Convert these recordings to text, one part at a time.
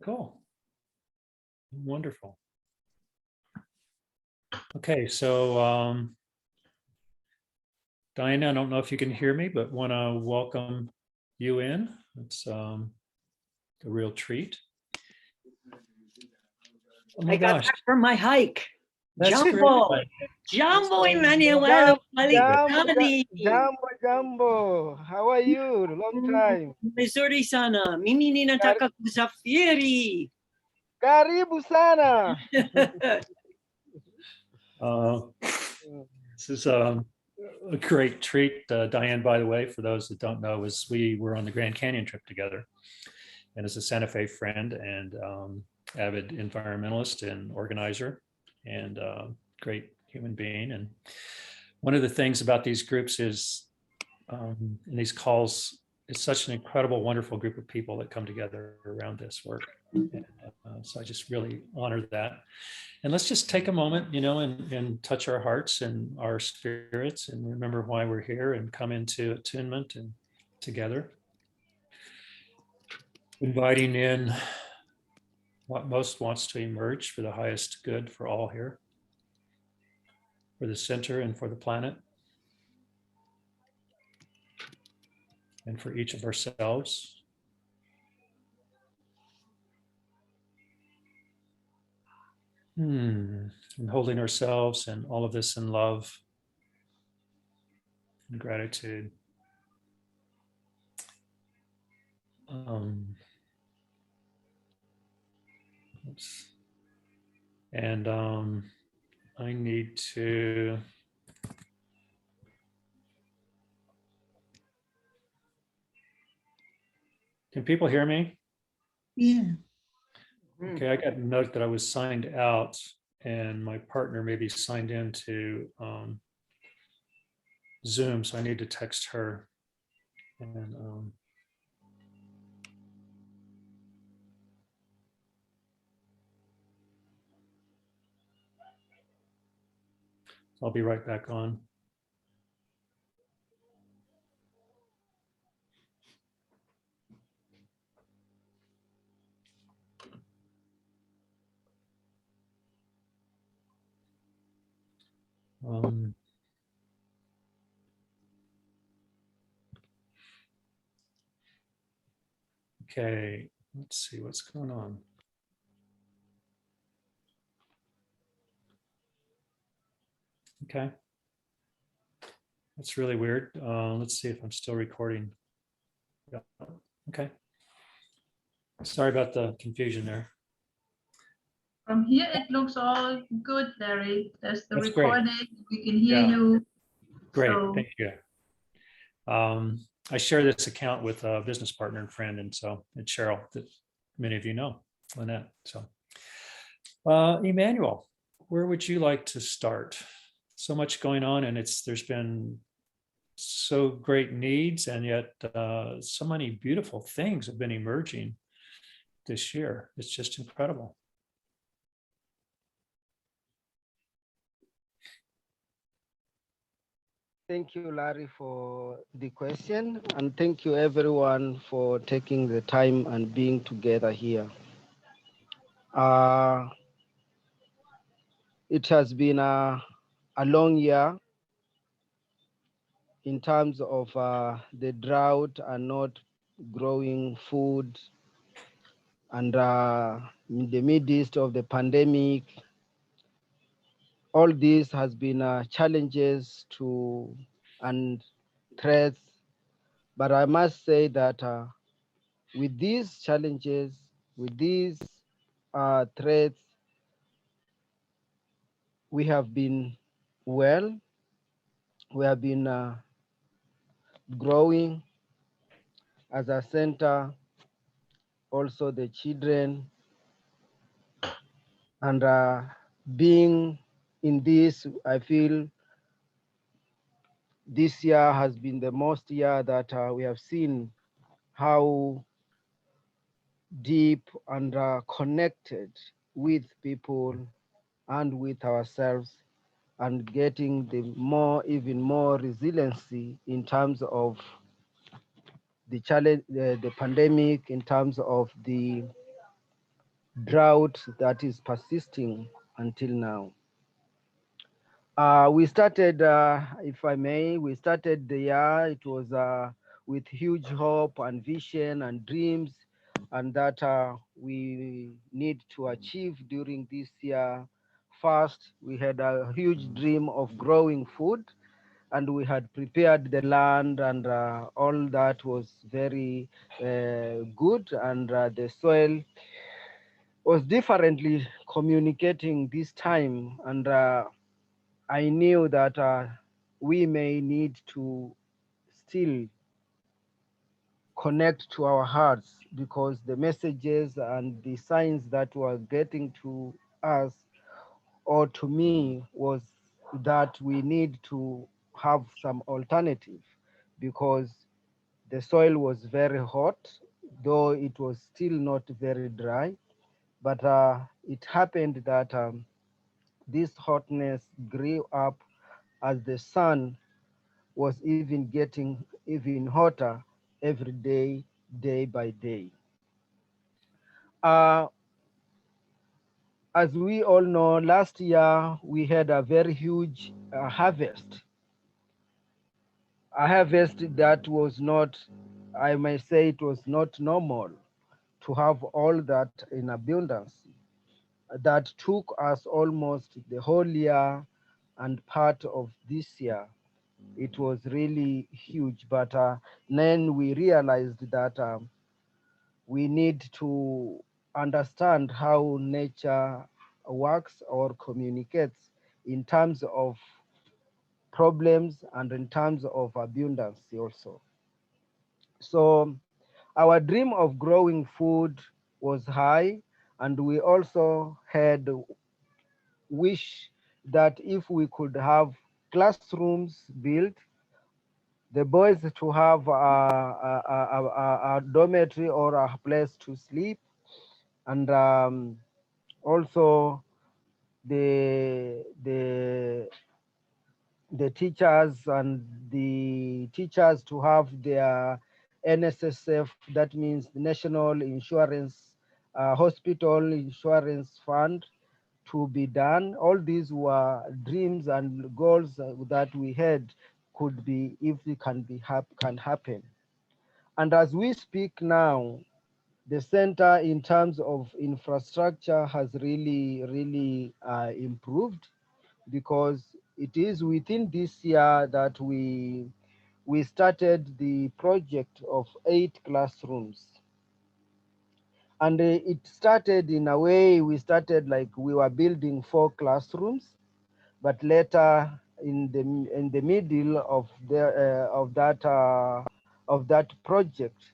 Cool. Wonderful. Okay, so Diana, I don't know if you can hear me, but want to welcome you in. It's a real treat. Oh my I got gosh. back from my hike. That's Jumbo. great. Jumbo Emmanuel. Jumbo. How are you? Long time. Missouri sana. Mimi ninataka kusafiri. Karibu sana. This is a great treat. Diane, by the way, for those that don't know, we were on the Grand Canyon trip together, and as a Santa Fe friend and avid environmentalist and organizer and great human being. And one of the things about these groups is in these calls, it's such an incredible, wonderful group of people that come together around this work. And, so I just really honor that. And let's just take a moment, and touch our hearts and our spirits and remember why we're here and come into attunement and together. Inviting in what most wants to emerge for the highest good for all here, for the center and for the planet, and for each of ourselves. And holding ourselves and all of this in love and gratitude. And I need to Can people hear me? Yeah. Okay, I got a note that I was signed out and my partner may be signed into Zoom, so I need to text her. And I'll be right back on. Okay, let's see what's going on. Okay. That's really weird. Let's see if I'm still recording. Yeah. Okay. Sorry about the confusion there. From here, it looks all good, Larry. There's the That's recording. great. We can hear you. Great. So, Thank you. I share this account with a business partner and friend, and so it's Cheryl that many of you know, Lynette. So, Emmanuel, where would you like to start? So much going on, and there's been so great needs, and yet so many beautiful things have been emerging this year. It's just incredible. Thank you, Larry, for the question. And thank you, everyone, for taking the time and being together here. It has been a long year in terms of the drought and not growing food, and in the midst of the pandemic. All this has been challenges and threats, but I must say that with these challenges, with these threats, we have been well, we have been growing as a center, also the children, and being in this, I feel this year has been the most year that we have seen how deep and connected with people and with ourselves, and getting even more resiliency in terms of the challenge, the pandemic, in terms of the drought that is persisting until now. We started, if I may, we started the year, it was with huge hope and vision and dreams, and that we need to achieve during this year. First, we had a huge dream of growing food, and we had prepared the land, and all that was very good, and the soil was differently communicating this time, and I knew that we may need to still connect to our hearts, because the messages and the signs that were getting to us or to me was that we need to have some alternative, because the soil was very hot, though it was still not very dry. But it happened that this hotness grew up as the sun was even getting even hotter every day, day by day. Uh, as we all know, last year we had a very huge a harvest that was not, I may say, it was not normal to have all that in abundance. That took us almost the whole year and part of this year. It was really huge, but then we realized that we need to understand how nature works or communicates in terms of problems and in terms of abundance also. So our dream of growing food was high, and we also had wish that if we could have classrooms built, the boys to have a dormitory or a place to sleep, and also the the teachers and the teachers to have their NSSF, that means the National Insurance Hospital Insurance Fund, to be done. All these were dreams and goals that we had, could be, if it can happen. And as we speak now, the center in terms of infrastructure has really improved, because it is within this year that we started the project of 8 classrooms. And it started in a way, we started like we were building 4 classrooms, but later in the middle of that project,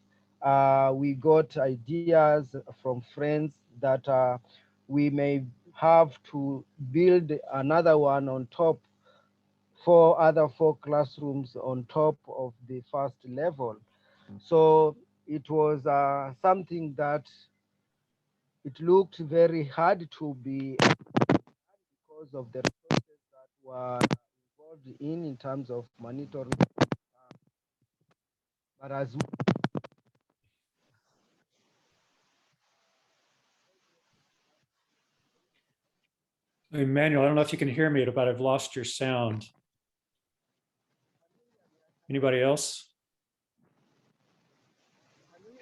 we got ideas from friends that we may have to build another one on top, 4 classrooms on top of the first level. So it was something that it looked very hard to be, because of the resources that were involved in terms of monitoring. But as Emmanuel, I don't know if you can hear me, but I've lost your sound. Anybody else?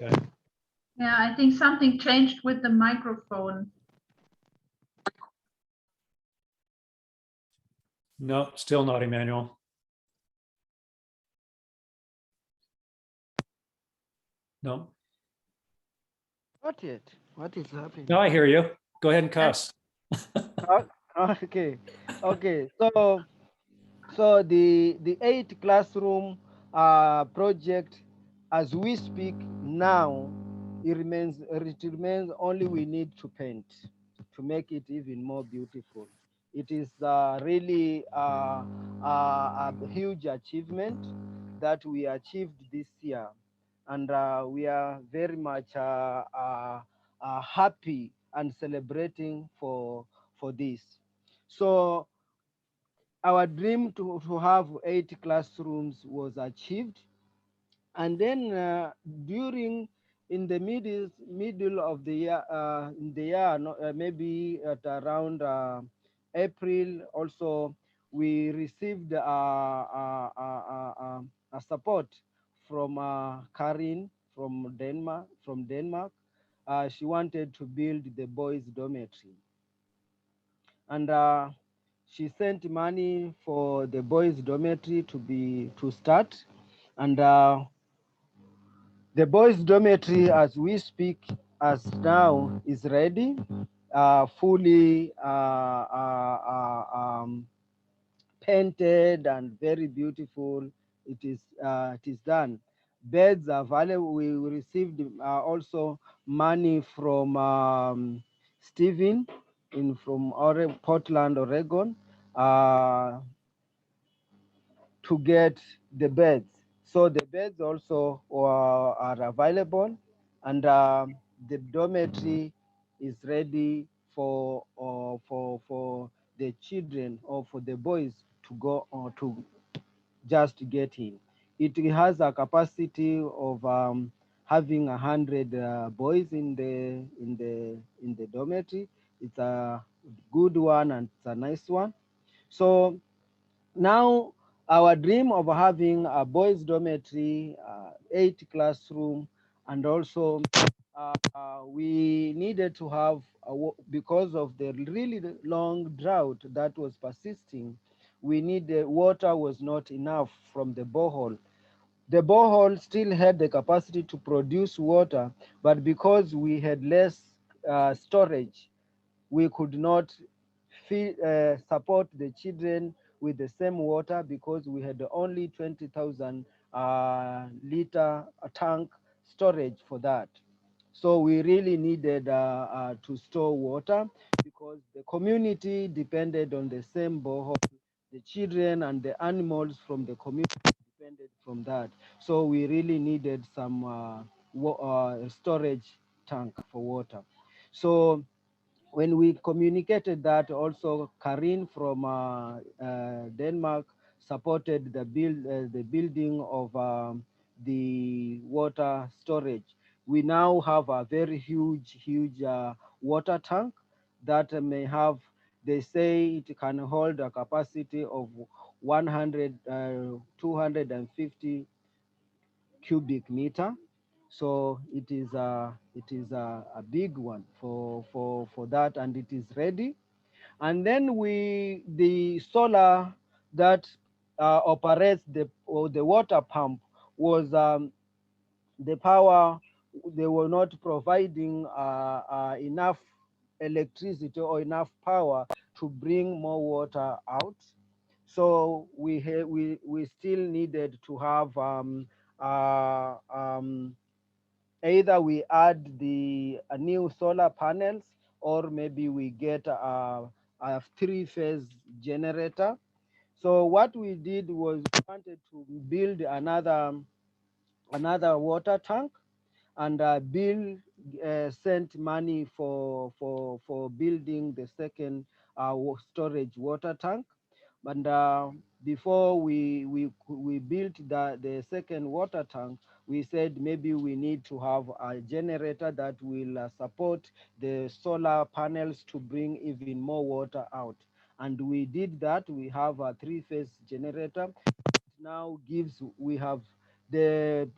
Okay. Yeah, I think something changed with the microphone. No, still not, Emmanuel. No. not yet. What is happening? No, I hear you. Go ahead and cuss. Okay, okay. So the 8 classroom project, as we speak now, it remains only we need to paint to make it even more beautiful. It is really a huge achievement that we achieved this year, and we are very much happy and celebrating for this. So our dream to have 8 classrooms was achieved. And then during in the middle of the year, in the year, maybe at around April, also we received a support from Karin from Denmark. She wanted to build the boys' dormitory, and she sent money for the boys' dormitory to start, and the boys' dormitory, as we speak, as now, is ready, fully painted and very beautiful. It is done. Beds are valuable. We received also money from Stephen from Portland, Oregon. Uh, to get the beds. So the beds also are available, and the dormitory is ready for the children or for the boys to go or to just get in. It has a capacity of having 100 boys in the dormitory. It's a good one and it's a nice one. So now, our dream of having a boys' dormitory, 8 classroom, and also we needed to have, because of the really long drought that was persisting, we needed water was not enough from the borehole. The borehole still had the capacity to produce water, but because we had less storage, we could not support the children with the same water because we had only 20,000 liter tank storage for that. So we really needed to store water because the community depended on the same borehole. The children and the animals from the community depended from that. So we really needed some storage tank for water. So when we communicated that, also Karin from Denmark supported the building of the water storage. We now have a very huge water tank that may have. They say it can hold a capacity of 250 cubic meter. So it is a big one for that, and it is ready. And then the solar that operates the water pump was the power. They were not providing enough electricity or enough power to bring more water out. So we still needed to have either we add the new solar panels, or maybe we get a three-phase generator. So what we did was we wanted to build another water tank, and Bill sent money for building the second storage water tank. And before we built the second water tank, we said maybe we need to have a generator that will support the solar panels to bring even more water out. And we did that. We have a three-phase generator. Now we have the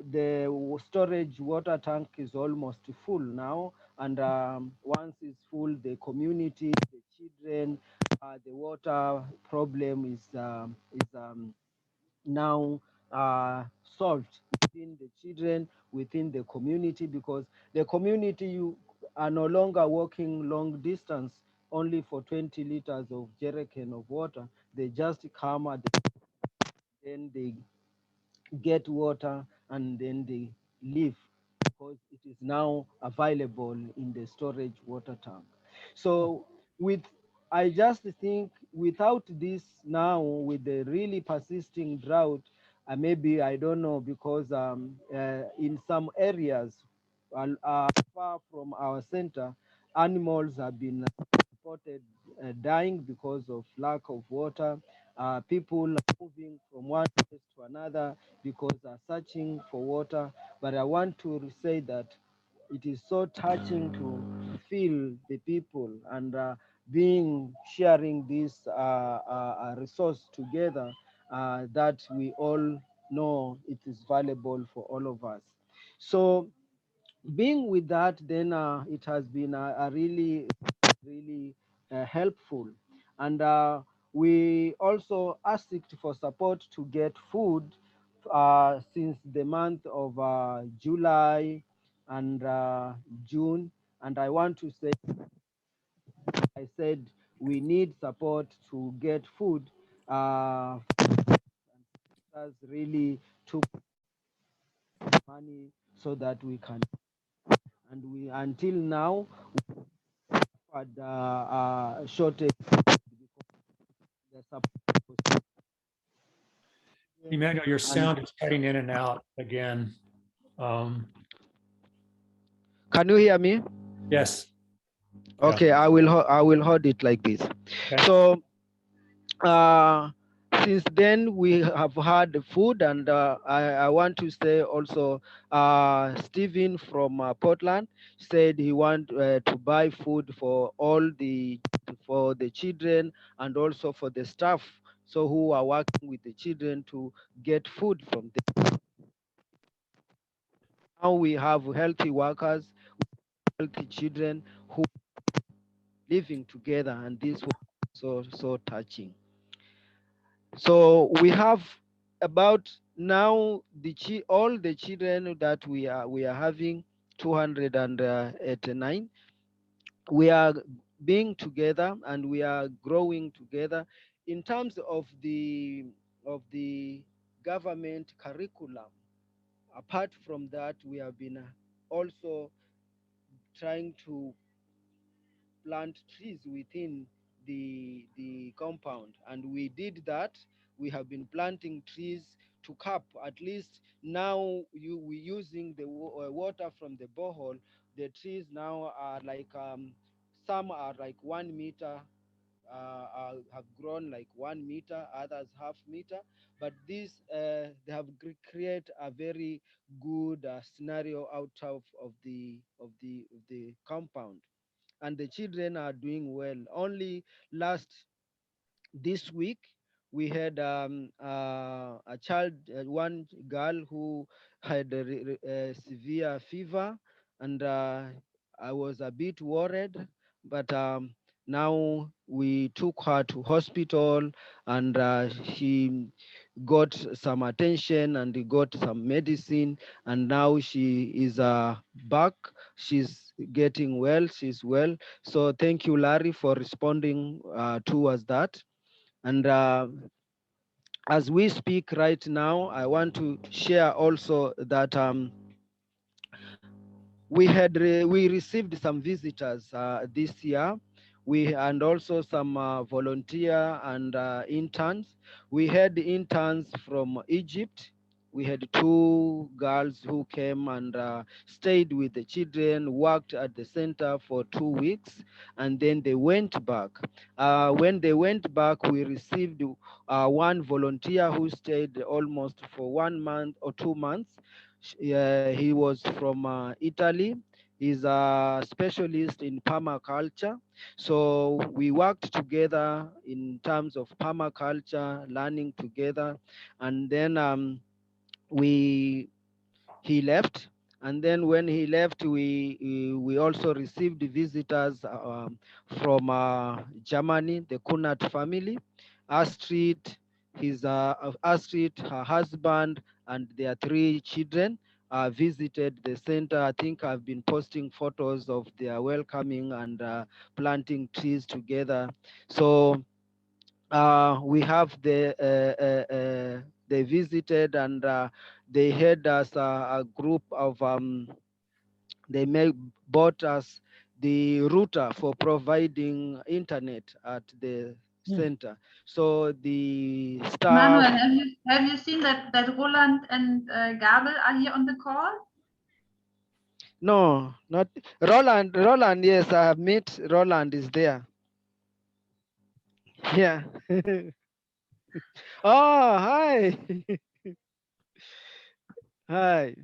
storage water tank is almost full now, and once it's full, the community, the children, the water problem is now solved within the children, within the community, because the community you are no longer walking long distance only for 20 liters of jerrycan of water. They just come at then they get water and then they leave because it is now available in the storage water tank. So with I just think without this now, with the really persisting drought, maybe I don't know, because in some areas far from our center, animals have been reported dying because of lack of water. People are moving from one place to another because they're searching for water. But I want to say that it is so touching to feel the people and being sharing this resource together that we all know it is valuable for all of us. So being with that, then it has been a really helpful. And we also asked for support to get food since the month of July and June. And I want to say, I said we need support to get food. Us really took money so that we can, and we until now had shortage. The support. Emmanuel, your And sound is cutting in and out again. Um, can you hear me? yes. Yeah. Okay, I will hold it like this. Okay. So uh, since then we have had food, and I want to say also Stephen from Portland said he want to buy food for the children and also for the staff, so who are working with the children to get food from them. Now we have healthy workers, healthy children who living together, and this was so touching. So we have about now all the children that we are having 289. We are being together and we are growing together. In terms of the government curriculum, apart from that, we have been also trying to plant trees within the compound, and we did that. We have been planting trees to cap at least. Now we using the water from the borehole. The trees now are like some are like 1 meter, have grown like 1 meter, others half meter, but this they have create a very good scenario out of the compound, and the children are doing well. Only last this week we had a child, one girl who had a severe fever, and I was a bit worried, but now we took her to hospital, and she got some attention and got some medicine, and now she is back. She's getting well. She's well. So thank you, Larry, for responding towards that. And as we speak right now, I want to share also that we received some visitors this year. We and also some volunteer and interns. We had interns from Egypt. We had two girls who came and stayed with the children, worked at the center for 2 weeks, and then they went back. When they went back, we received one volunteer who stayed almost for 1 month or 2 months. He was from Italy. He's a specialist in permaculture. So we worked together in terms of permaculture, learning together, and then we he left. And then when he left, we also received visitors from Germany, the Kunat family. Astrid, Astrid, her husband, and their three children visited the center. I think I've been posting photos of their welcoming and planting trees together. So we have they visited, and they had us a group of they bought us the router for providing internet at the center. So the staff. Manuel, have you seen that Roland and Gabel are here on the call? No, not Roland. Roland, yes, I have met Roland is there. Yeah. Oh, hi. Hi.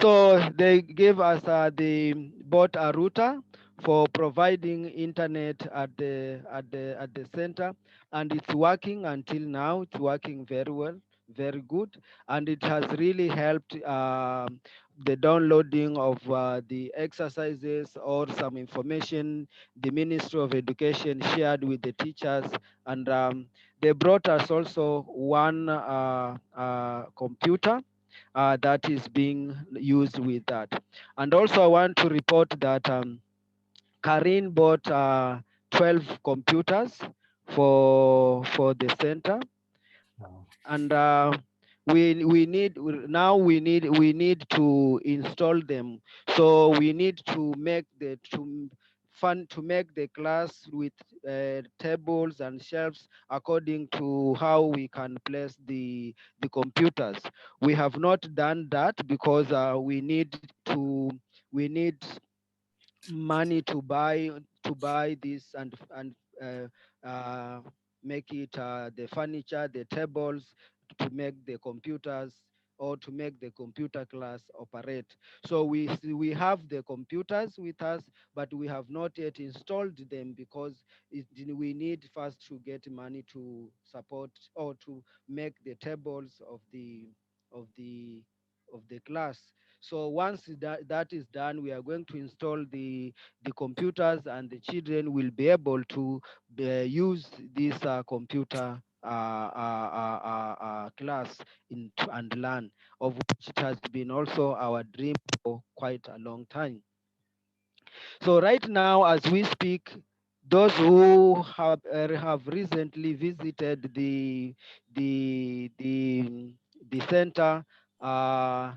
So they gave us bought a router for providing internet at the center, and it's working until now. It's working very well, very good, and it has really helped the downloading of the exercises or some information the Ministry of Education shared with the teachers, and they brought us also one computer that is being used with that. And also I want to report that Karin bought 12 computers for the center, Wow. and we need to install them. So we need to make the class with tables and shelves according to how we can place the computers. We have not done that because we need money to buy this uh, uh, make it the furniture, the tables, to make the computers or to make the computer class operate. So we have the computers with us, but we have not yet installed them because we need first to get money to support or to make the tables of the of the class. So once that is done, we are going to install the computers, and the children will be able to use this computer class and learn, of which it has been also our dream for quite a long time. So right now, as we speak, those who have recently visited the the center, uh,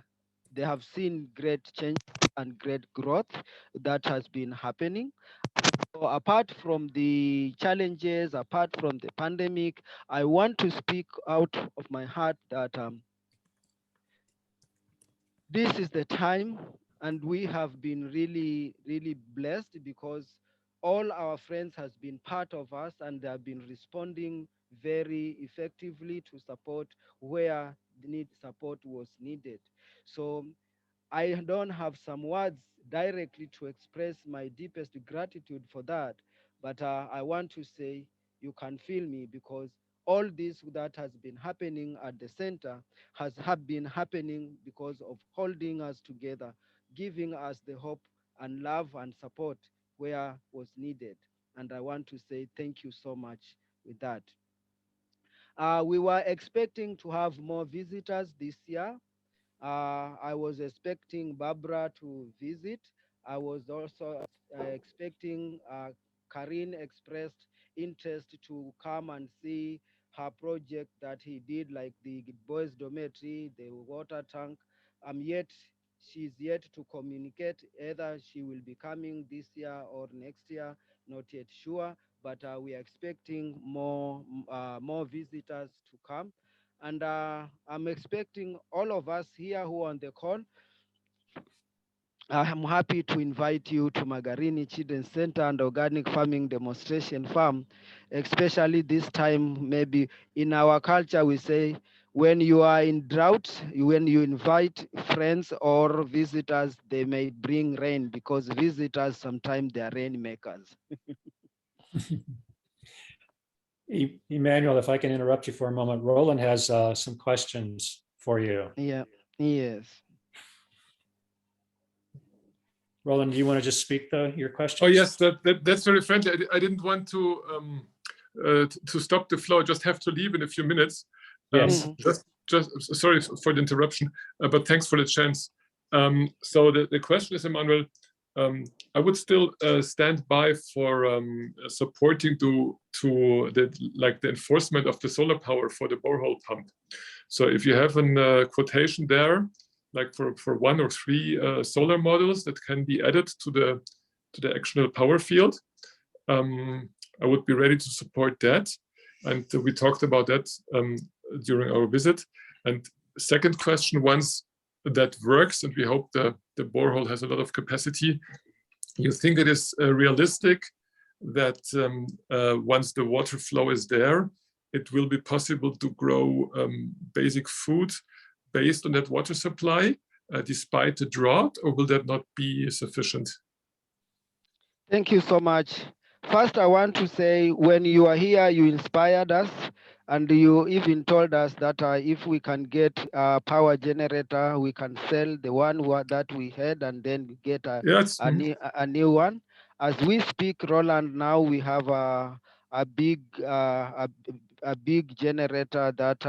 they have seen great change and great growth that has been happening. So apart from the challenges, apart from the pandemic, I want to speak out of my heart that this is the time, and we have been really blessed because all our friends has been part of us, and they have been responding very effectively to support where the support was needed. So I don't have some words directly to express my deepest gratitude for that, but I want to say you can feel me, because all this that has been happening at the center have been happening because of holding us together, giving us the hope and love and support where was needed. And I want to say thank you so much with that. We were expecting to have more visitors this year. I was expecting Barbara to visit. I was also expecting Karin expressed interest to come and see her project that he did, like the boys' dormitory, the water tank. She's yet to communicate either she will be coming this year or next year, not yet sure. But we are expecting more visitors to come, and I'm expecting all of us here who are on the call. I'm happy to invite you to Magarini Children's Center and Organic Farming Demonstration Farm, especially this time. Maybe in our culture, we say when you are in drought, when you invite friends or visitors, they may bring rain, because visitors sometimes they are rain makers. Emmanuel, if I can interrupt you for a moment, Roland has some questions for you. Yeah, yes. Roland, do you want to just speak your questions? Oh yes, that's very friendly. I didn't want to stop the flow. I just have to leave in a few minutes. Yes. Just sorry for the interruption, but thanks for the chance. So the question is, Emmanuel, I would still stand by for supporting to the enforcement of the solar power for the borehole pump. So if you have a quotation there, like for 1 or 3 solar modules that can be added to the actual power field, I would be ready to support that. And we talked about that during our visit. And second question, once that works, and we hope the borehole has a lot of capacity, you think it is realistic that once the water flow is there, it will be possible to grow basic food based on that water supply, despite the drought, or will that not be sufficient? Thank you so much. First, I want to say when you are here, you inspired us, and you even told us that if we can get a power generator, we can sell the one that we had and then get a new one. As we speak, Roland, now we have a big generator that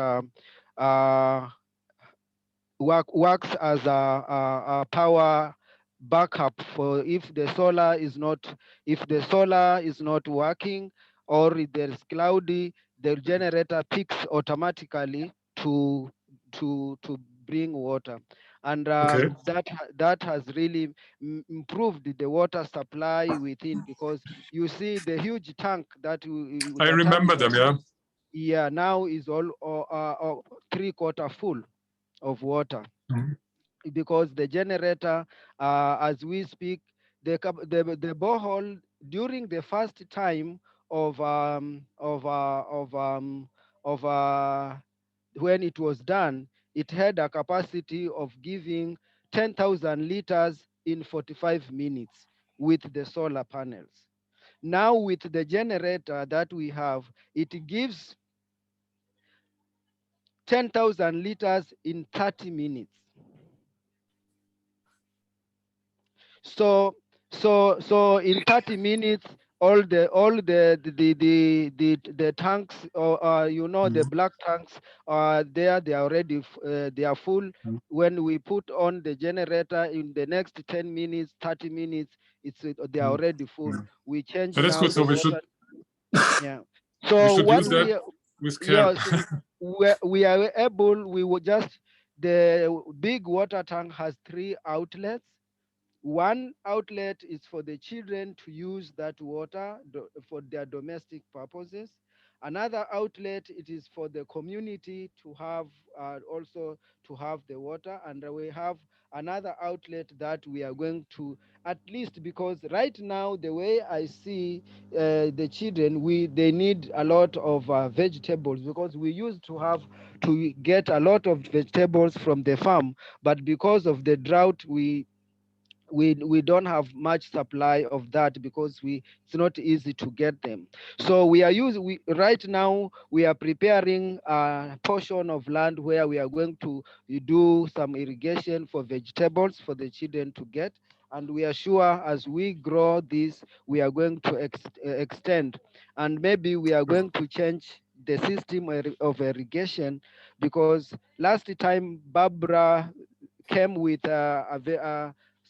works as a power backup for if the solar is not working, or if there's cloudy, the generator picks automatically to bring water, and Okay. that has really improved the water supply within, because you see the huge tank that I remember them, yeah. Yeah, now is all 3/4 full of water. Mhm. Because the generator, as we speak, the borehole during the first time of when it was done, it had a capacity of giving 10,000 liters in 45 minutes with the solar panels. Now with the generator that we have, it gives 10,000 liters in 30 minutes. So in 30 minutes, all the tanks, or the black tanks are there. They are already they are full. When we put on the generator in the next 10 minutes, 30 minutes, they are already full. We change That's now good. So the we water. should Yeah. we So should what use that with care. yes, we are able. We will just the big water tank has 3 outlets. One outlet is for the children to use that water for their domestic purposes. Another outlet, it is for the community to have also to have the water. And we have another outlet that we are going to, at least because right now, the way I see the children, they need a lot of vegetables, because we used to get a lot of vegetables from the farm, but because of the drought, we don't have much supply of that, because it's not easy to get them. So right now we are preparing a portion of land where we are going to do some irrigation for vegetables for the children to get, and we are sure as we grow this, we are going to extend, and maybe we are going to change the system of irrigation, because last time Barbara came with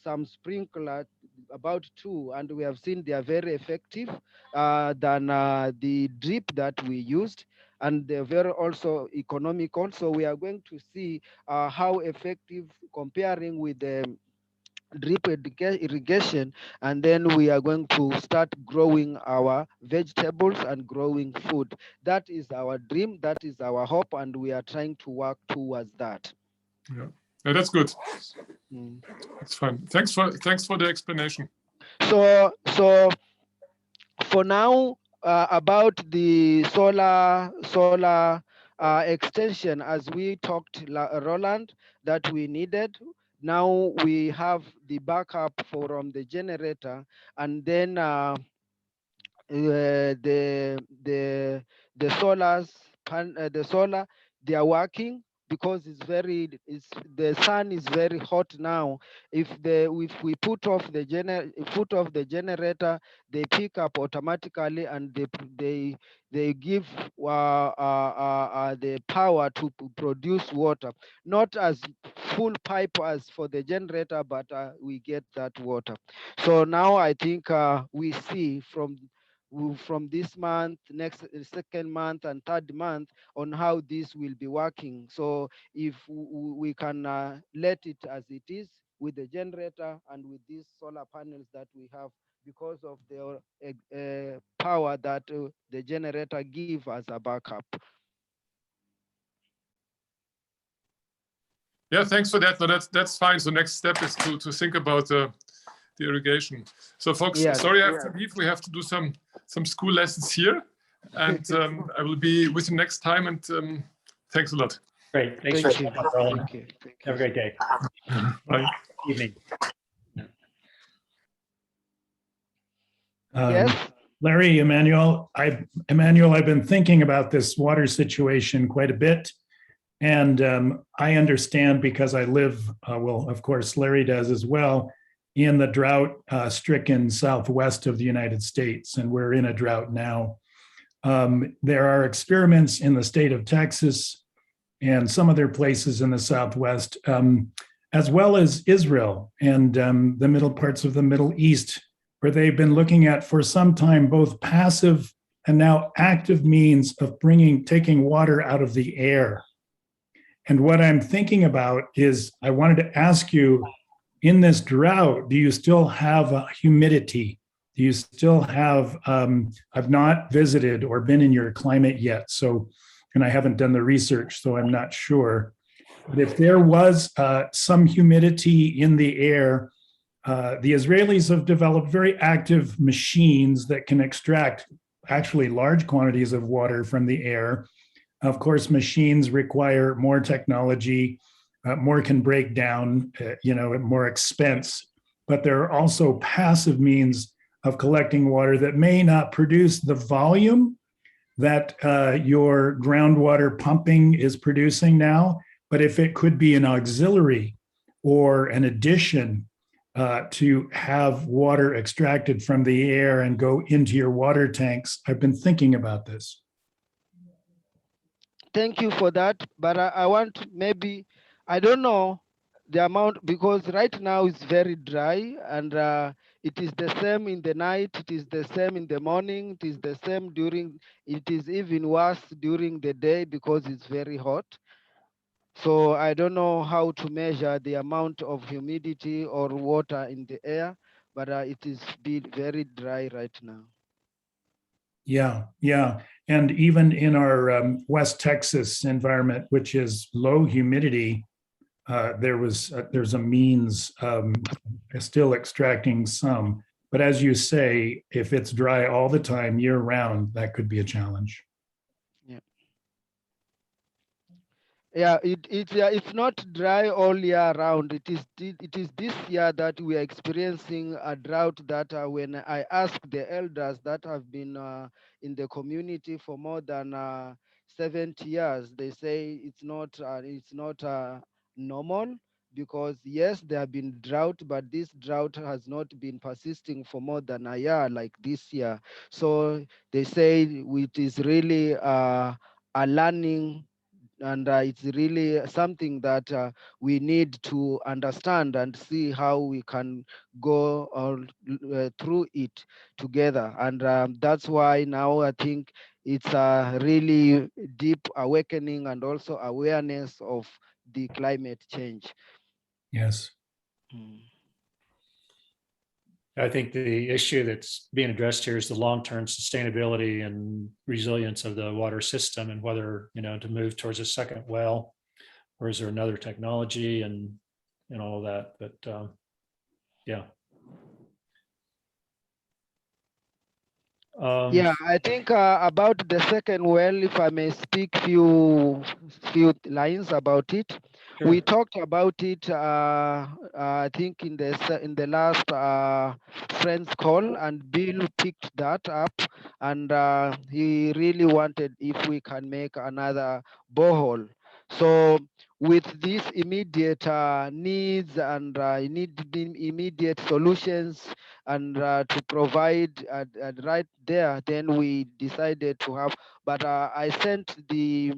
some sprinkler, about 2, and we have seen they are very effective than the drip that we used, and they're very also economical. So we are going to see how effective comparing with the drip irrigation, and then we are going to start growing our vegetables and growing food. That is our dream, that is our hope, and we are trying to work towards that. Yeah, that's good. Mm. That's fine. Thanks for the explanation. So for now, about the solar extension, as we talked, Roland, that we needed. Now we have the backup from the generator, and then the solar, they are working, because the sun is very hot now. If we put off the generator, they pick up automatically, and they give the power to produce water, not as full pipe as for the generator, but we get that water. So now I think we see from this month, next second month, and third month on how this will be working. So if we can let it as it is with the generator and with these solar panels that we have, because of the power that the generator give as a backup. Yeah, thanks for that. No, that's fine. So next step is to think about the irrigation. So folks, Yes. sorry I have to leave. We have to do some school lessons here, and I will be with you next time, and thanks a lot. Great. Thanks for Thank you. showing up, Roland. Thank you. Thank Have a you. great day. Bye. Evening. Yes. Larry, Emmanuel, I've been thinking about this water situation quite a bit. And I understand because I live, well, of course, Larry does as well, in the drought stricken southwest of the United States. And we're in a drought now. There are experiments in the state of Texas and some other places in the Southwest, as well as Israel and the middle parts of the Middle East, where they've been looking at for some time both passive and now active means of taking water out of the air. And what I'm thinking about is I wanted to ask you, in this drought, do you still have humidity? Do you still have, I've not visited or been in your climate yet, so, and I haven't done the research, so I'm not sure. But if there was some humidity in the air, the Israelis have developed very active machines that can extract actually large quantities of water from the air. Of course, machines require more technology, more can break down, more expense. But there are also passive means of collecting water that may not produce the volume that your groundwater pumping is producing now. But if it could be an auxiliary or an addition to have water extracted from the air and go into your water tanks, I've been thinking about this. Thank you for that. But I want maybe, I don't know the amount, because right now it's very dry and it is the same in the night, it is the same in the morning, it is the same it is even worse during the day because it's very hot. So I don't know how to measure the amount of humidity or water in the air, but it is very dry right now. Yeah, yeah. And even in our West Texas environment, which is low humidity, there's a means still extracting some. But as you say, if it's dry all the time, year round, that could be a challenge. Yeah, it's not dry all year round. It is this year that we are experiencing a drought that when I ask the elders that have been in the community for more than 70 years, they say it's not normal, because yes, there have been drought, but this drought has not been persisting for more than a year like this year. So they say it is really a learning, and it's really something that we need to understand and see how we can go through it together. And that's why now I think it's a really deep awakening and also awareness of the climate change. Yes. I think the issue that's being addressed here is the long-term sustainability and resilience of the water system, and whether, to move towards a second well, or is there another technology and all that. But yeah. Yeah, I think about the second well, if I may speak few lines about it. Sure. We talked about it, I think in the last friends call, and Bill picked that up, and he really wanted if we can make another borehole. So with these immediate needs and immediate solutions, and to provide right there, then we decided to have, but I sent the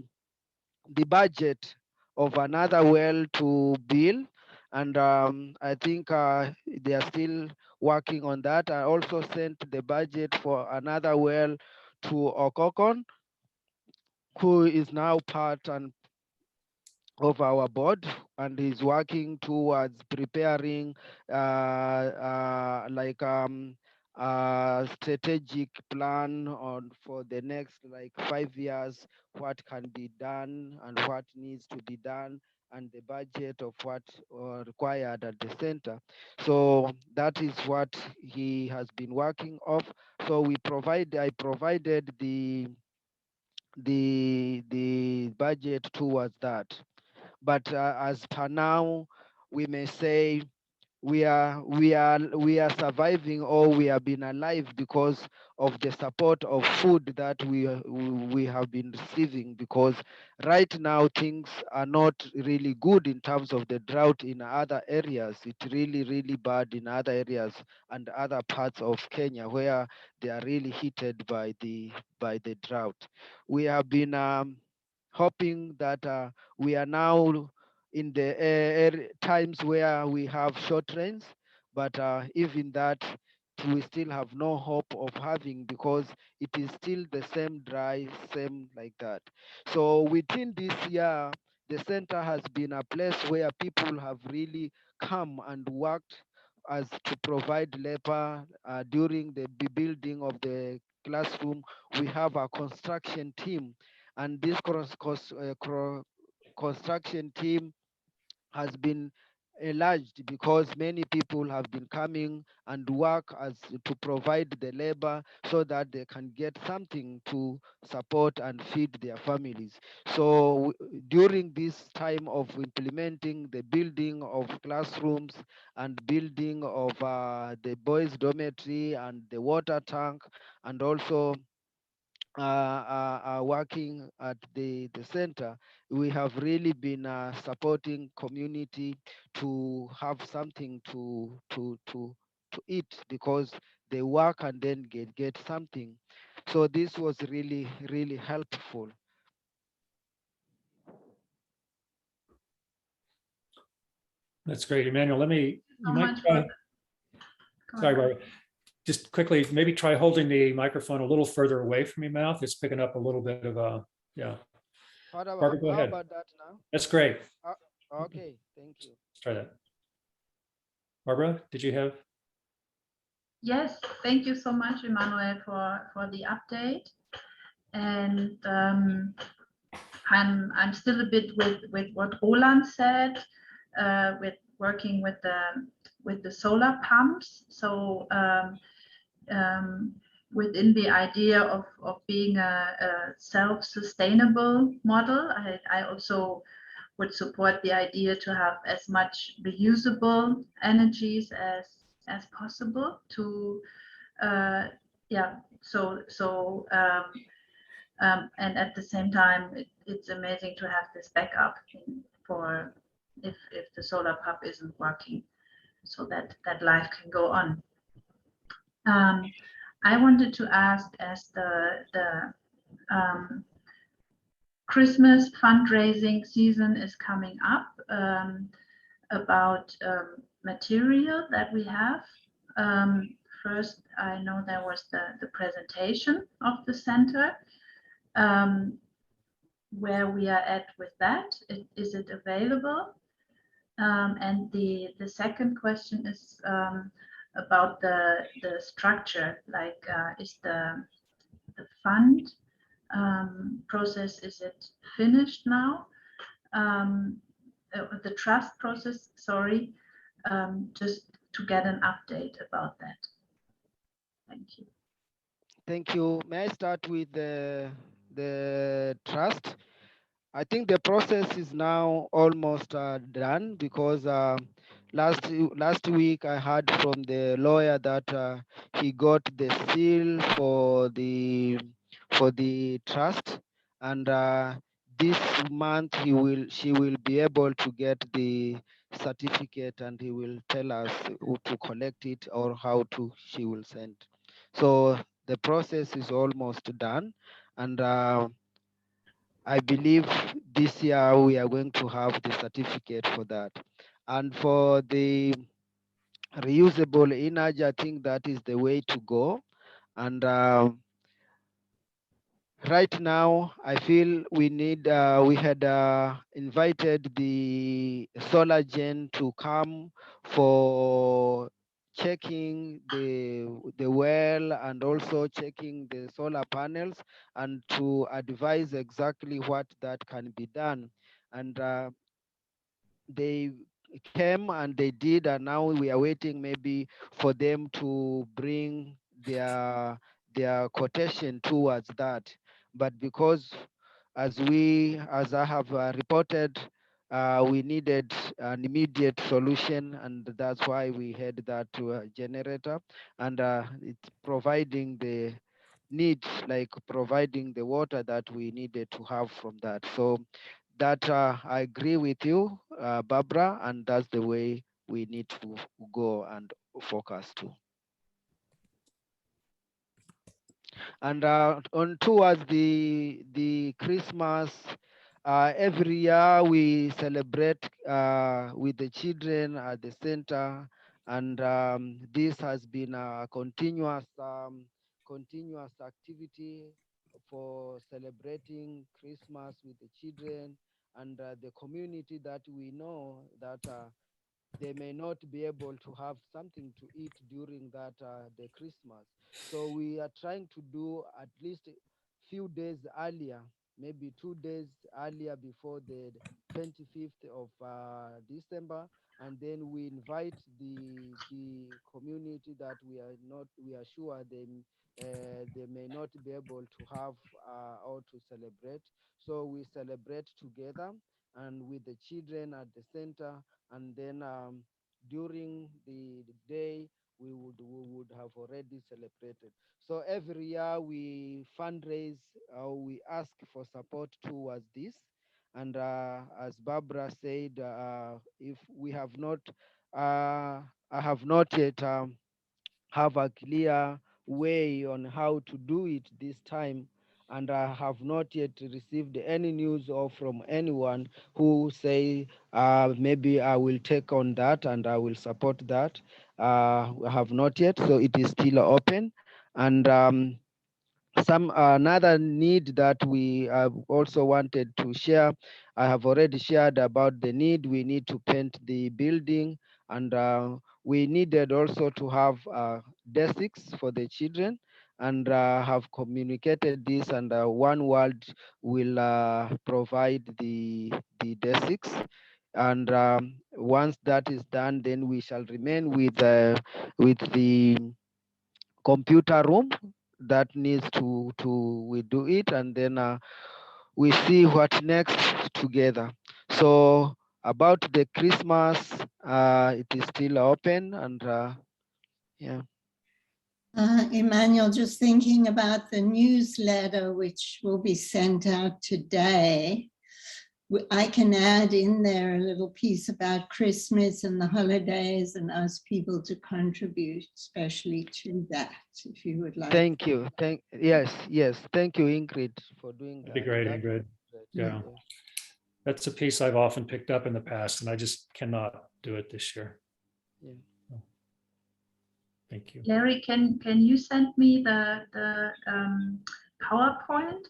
budget of another well to Bill, and I think they are still working on that. I also sent the budget for another well to Okokon, who is now part of our board, and is working towards preparing a strategic plan for the next 5 years, what can be done and what needs to be done, and the budget of what required at the center. So that is what he has been working off. So I provided the the budget towards that. But as per now, we may say we are surviving, or we have been alive because of the support of food that we have been receiving, because right now things are not really good in terms of the drought in other areas. It's really bad in other areas and other parts of Kenya where they are really heated by the drought. We have been hoping that we are now in the times where we have short rains, but even that we still have no hope of having, because it is still the same dry, same like that. So within this year, the center has been a place where people have really come and worked as to provide labor during the building of the classroom. We have a construction team, and this construction team has been enlarged because many people have been coming and work as to provide the labor so that they can get something to support and feed their families. So during this time of implementing the building of classrooms and building of the boys dormitory and the water tank, and also working at the center, we have really been supporting community to have something to eat, because they work and then get something. So this was really helpful. That's great, Emmanuel. You So might much try, for go sorry, ahead. Barbara, just quickly, maybe try holding the microphone a little further away from your mouth. It's picking up a little bit of yeah. Barbara, go How ahead. about that now? That's great. Uh, okay, thank you. Let's try that. Barbara, did you have? Yes, thank you so much, Emmanuel, for the update. And I'm still a bit with what Roland said, with working with the solar pumps. So within the idea of being a self-sustainable model, I also would support the idea to have as much reusable energies as possible to yeah, and at the same time it's amazing to have this backup for if the solar pump isn't working, so that life can go on. I wanted to ask, as the Christmas fundraising season is coming up, about material that we have. First, I know there was the presentation of the center. Where we are at with that, is it available? And the second question is about the structure, like is the fund process, is it finished now? The trust process, sorry, just to get an update about that. Thank you. Thank you. May I start with the trust? I think the process is now almost done, because last week I heard from the lawyer that he got the seal for the trust, and this month she will be able to get the certificate, and he will tell us who to collect it or how to she will send. So the process is almost done, and I believe this year we are going to have the certificate for that. And for the reusable energy, I think that is the way to go. And right now, I feel we had invited the solar gen to come for checking the well, and also checking the solar panels, and to advise exactly what that can be done. And they came and they did, and now we are waiting maybe for them to bring their quotation towards that. but because as I have reported, we needed an immediate solution, and that's why we had that generator, and it's providing the needs, like providing the water that we needed to have from that. So that I agree with you, Barbara, and that's the way we need to go and focus to. And on towards the Christmas, every year we celebrate with the children at the center, and this has been a continuous activity for celebrating Christmas with the children and the community that we know that they may not be able to have something to eat during that the Christmas. So we are trying to do at least a few days earlier, maybe 2 days earlier before the 25th of December, and then we invite the community that we are sure they may not be able to have or to celebrate. So we celebrate together and with the children at the center, and then during the day we would have already celebrated. So every year we fundraise, we ask for support towards this, and as Barbara said, if we have not I have not yet have a clear way on how to do it this time, and I have not yet received any news or from anyone who say maybe I will take on that and I will support that. I have not yet, so it is still open. And some another need that we also wanted to share, I have already shared about the need. We need to paint the building, and we needed also to have desks for the children, and have communicated this, and One World will provide the desks. And once that is done, then we shall remain with the computer room that needs to we do it, and then we see what next together. So about the Christmas, it is still open, and yeah. Emmanuel, just thinking about the newsletter which will be sent out today. I can add in there a little piece about Christmas and the holidays and ask people to contribute, especially to that, if you would like. Thank you. Yes. Thank you, Ingrid, for doing that. That'd be great, That Ingrid. would be Yeah. great. That's a piece I've often picked up in the past, and I just cannot do it this year. Yeah. Thank you. Larry, can you send me the PowerPoint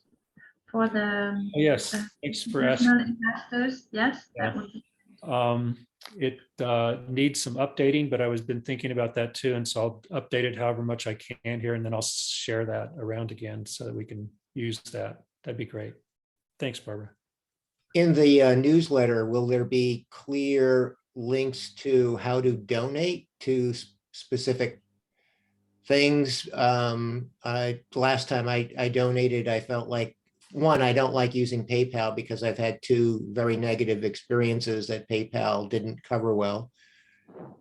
for the Oh, yes, thanks for institutional asking. investors? Yes, that Yeah. would be. It needs some updating, but I was been thinking about that too. And so I'll update it however much I can here, and then I'll share that around again so that we can use that. That'd be great. Thanks, Barbara. In the newsletter, will there be clear links to how to donate to specific things? Last time I donated, I felt like, one, I don't like using PayPal because I've had two very negative experiences that PayPal didn't cover well.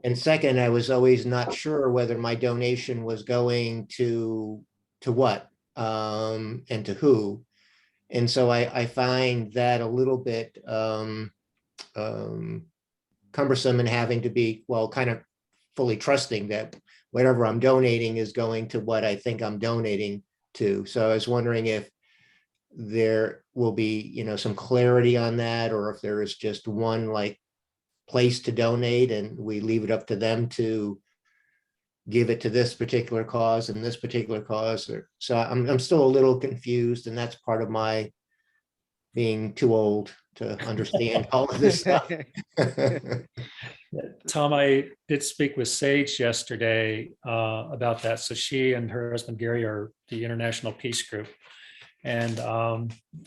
And second, I was always not sure whether my donation was going to what and to who. And so I find that a little bit cumbersome, and having to be, well, kind of fully trusting that whatever I'm donating is going to what I think I'm donating to. So I was wondering if there will be, some clarity on that, or if there is just one like place to donate and we leave it up to them to give it to this particular cause and this particular cause. So I'm still a little confused, and that's part of my being too old to understand all of this stuff. Tom, I did speak with Sage yesterday about that. So she and her husband Gary are the International Peace Group. And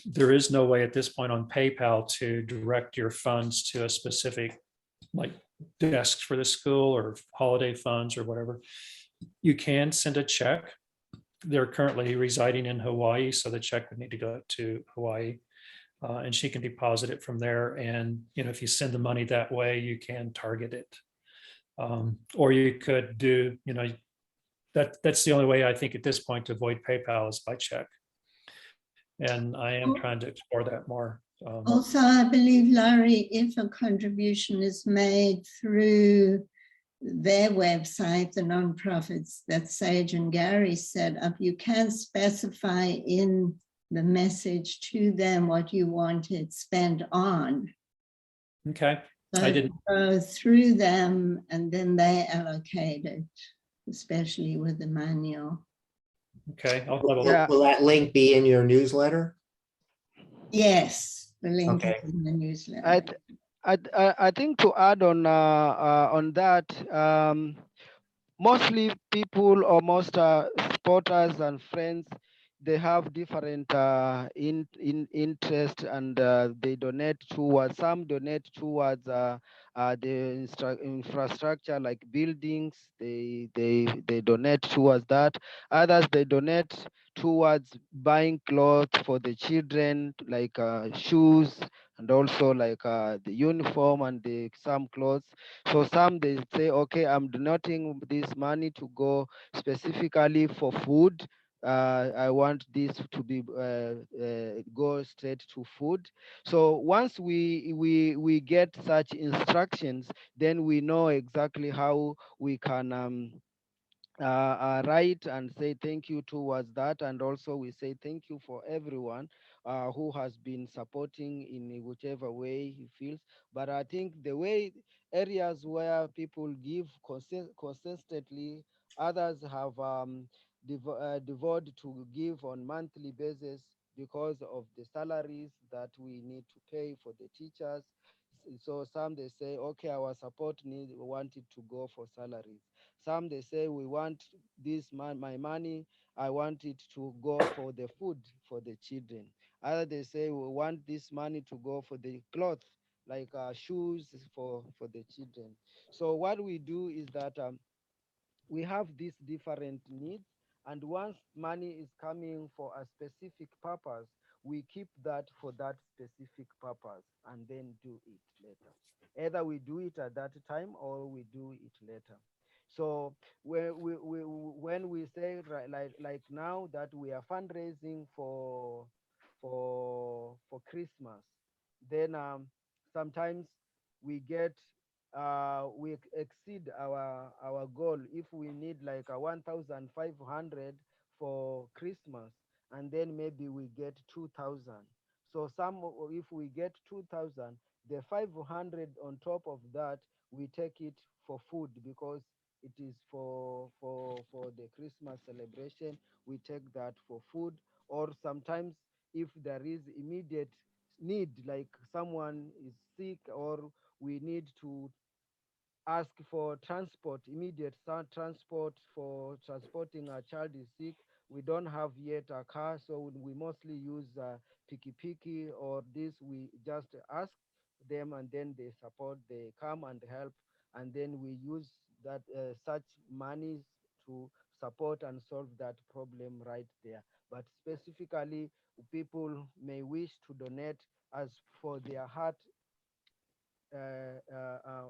there is no way at this point on PayPal to direct your funds to a specific like desk for the school or holiday funds or whatever. You can send a check they're currently residing in Hawaii, so the check would need to go to Hawaii. And she can deposit it from there. And, if you send the money that way, you can target it. Or you could do, that's the only way I think at this point to avoid PayPal is by check. And I am trying to explore that more. Also, I believe, Larry, if a contribution is made through their website, the nonprofits that Sage and Gary set up, you can specify in the message to them what you want it spent on. Okay, So I didn't. Go through them and then they allocate it, especially with the manual. Okay, I'll have a look. Yeah. Will that link be in your newsletter? Yes, the link Okay. is in the newsletter. I think to add on that, mostly people or most supporters and friends, they have different interest, and they donate towards. Some donate towards the infrastructure like buildings. They donate towards that. Others they donate towards buying clothes for the children, like shoes, and also like the uniform and some clothes. So some they say, okay, I'm donating this money to go specifically for food. I want this to be go straight to food. So once we get such instructions, then we know exactly how we can write and say thank you towards that. And also we say thank you for everyone who has been supporting in whichever way he feels. But I think the way areas where people give consistently, others have devoted to give on monthly basis because of the salaries that we need to pay for the teachers. So some they say, okay, our support need wanted to go for salaries. Some they say we want my money, I want it to go for the food for the children. Other they say we want this money to go for the clothes, like shoes for the children. So what we do is that we have these different needs, and once money is coming for a specific purpose, we keep that for that specific purpose and then do it later. Either we do it at that time or we do it later. So when we say like now that we are fundraising for Christmas, then sometimes we get we exceed our goal. If we need like a 1,500 for Christmas, and then maybe we get 2,000. So if we get 2,000, the 500 on top of that, we take it for food because it is for the Christmas celebration. We take that for food. Or sometimes if there is immediate need, like someone is sick, or we need to ask for transport, immediate transport for transporting a child is sick. We don't have yet a car, so we mostly use piki or this. We just ask them, and then they support. They come and help, and then we use that such monies to support and solve that problem right there. But specifically, people may wish to donate as for their heart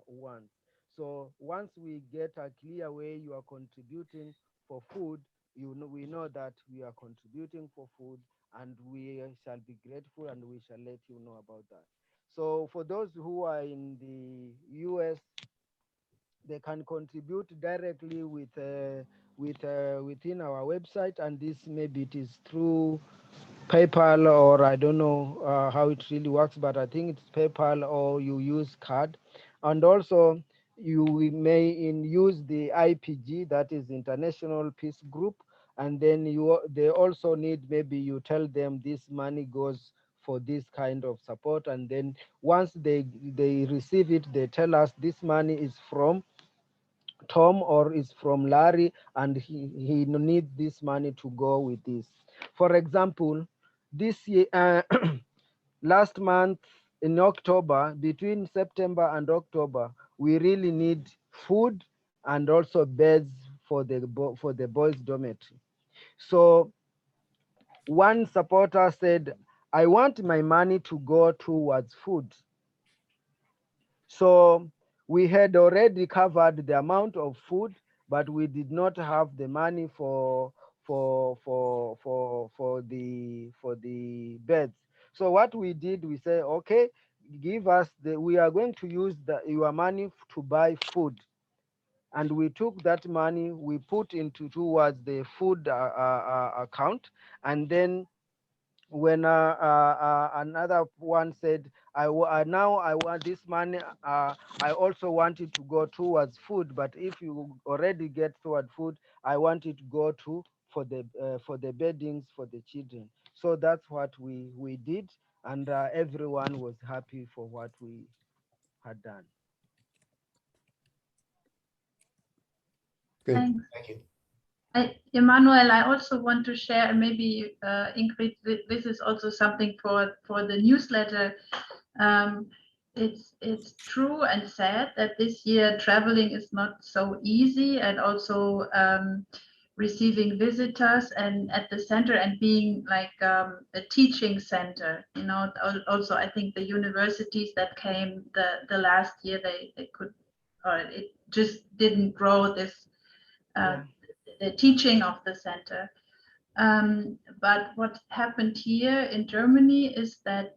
want. So once we get a clear way you are contributing for food, we know that we are contributing for food, and we shall be grateful, and we shall let you know about that. So for those who are in the US, they can contribute directly within our website, and this maybe it is through PayPal, or I don't know how it really works, but I think it's PayPal or you use card. And also you may use the IPG, that is International Peace Group, and then they also need, maybe you tell them this money goes for this kind of support, and then once they receive it, they tell us this money is from Tom or is from Larry, and he needs this money to go with this. For example, this year, last month in October, between September and October, we really need food and also beds for the boys' dormitory. So one supporter said, I want my money to go towards food. So we had already covered the amount of food, but we did not have the money for the beds. So what we did, we say, okay, give us we are going to use your money to buy food. And we took that money, we put into towards the food account. And then when another one said, now I want this money, I also want it to go towards food, but if you already get toward food, I want it to go to for the beddings for the children. So that's what we did, and everyone was happy for what we had done. Good, Thanks. thank you. Emmanuel, I also want to share, and maybe Ingrid, this is also something for the newsletter. It's true and sad that this year traveling is not so easy, and also receiving visitors and at the center and being like a teaching center. You know, also I think the universities that came the last year, they could, or it just didn't grow this. Yeah. The teaching of the center. But what happened here in Germany is that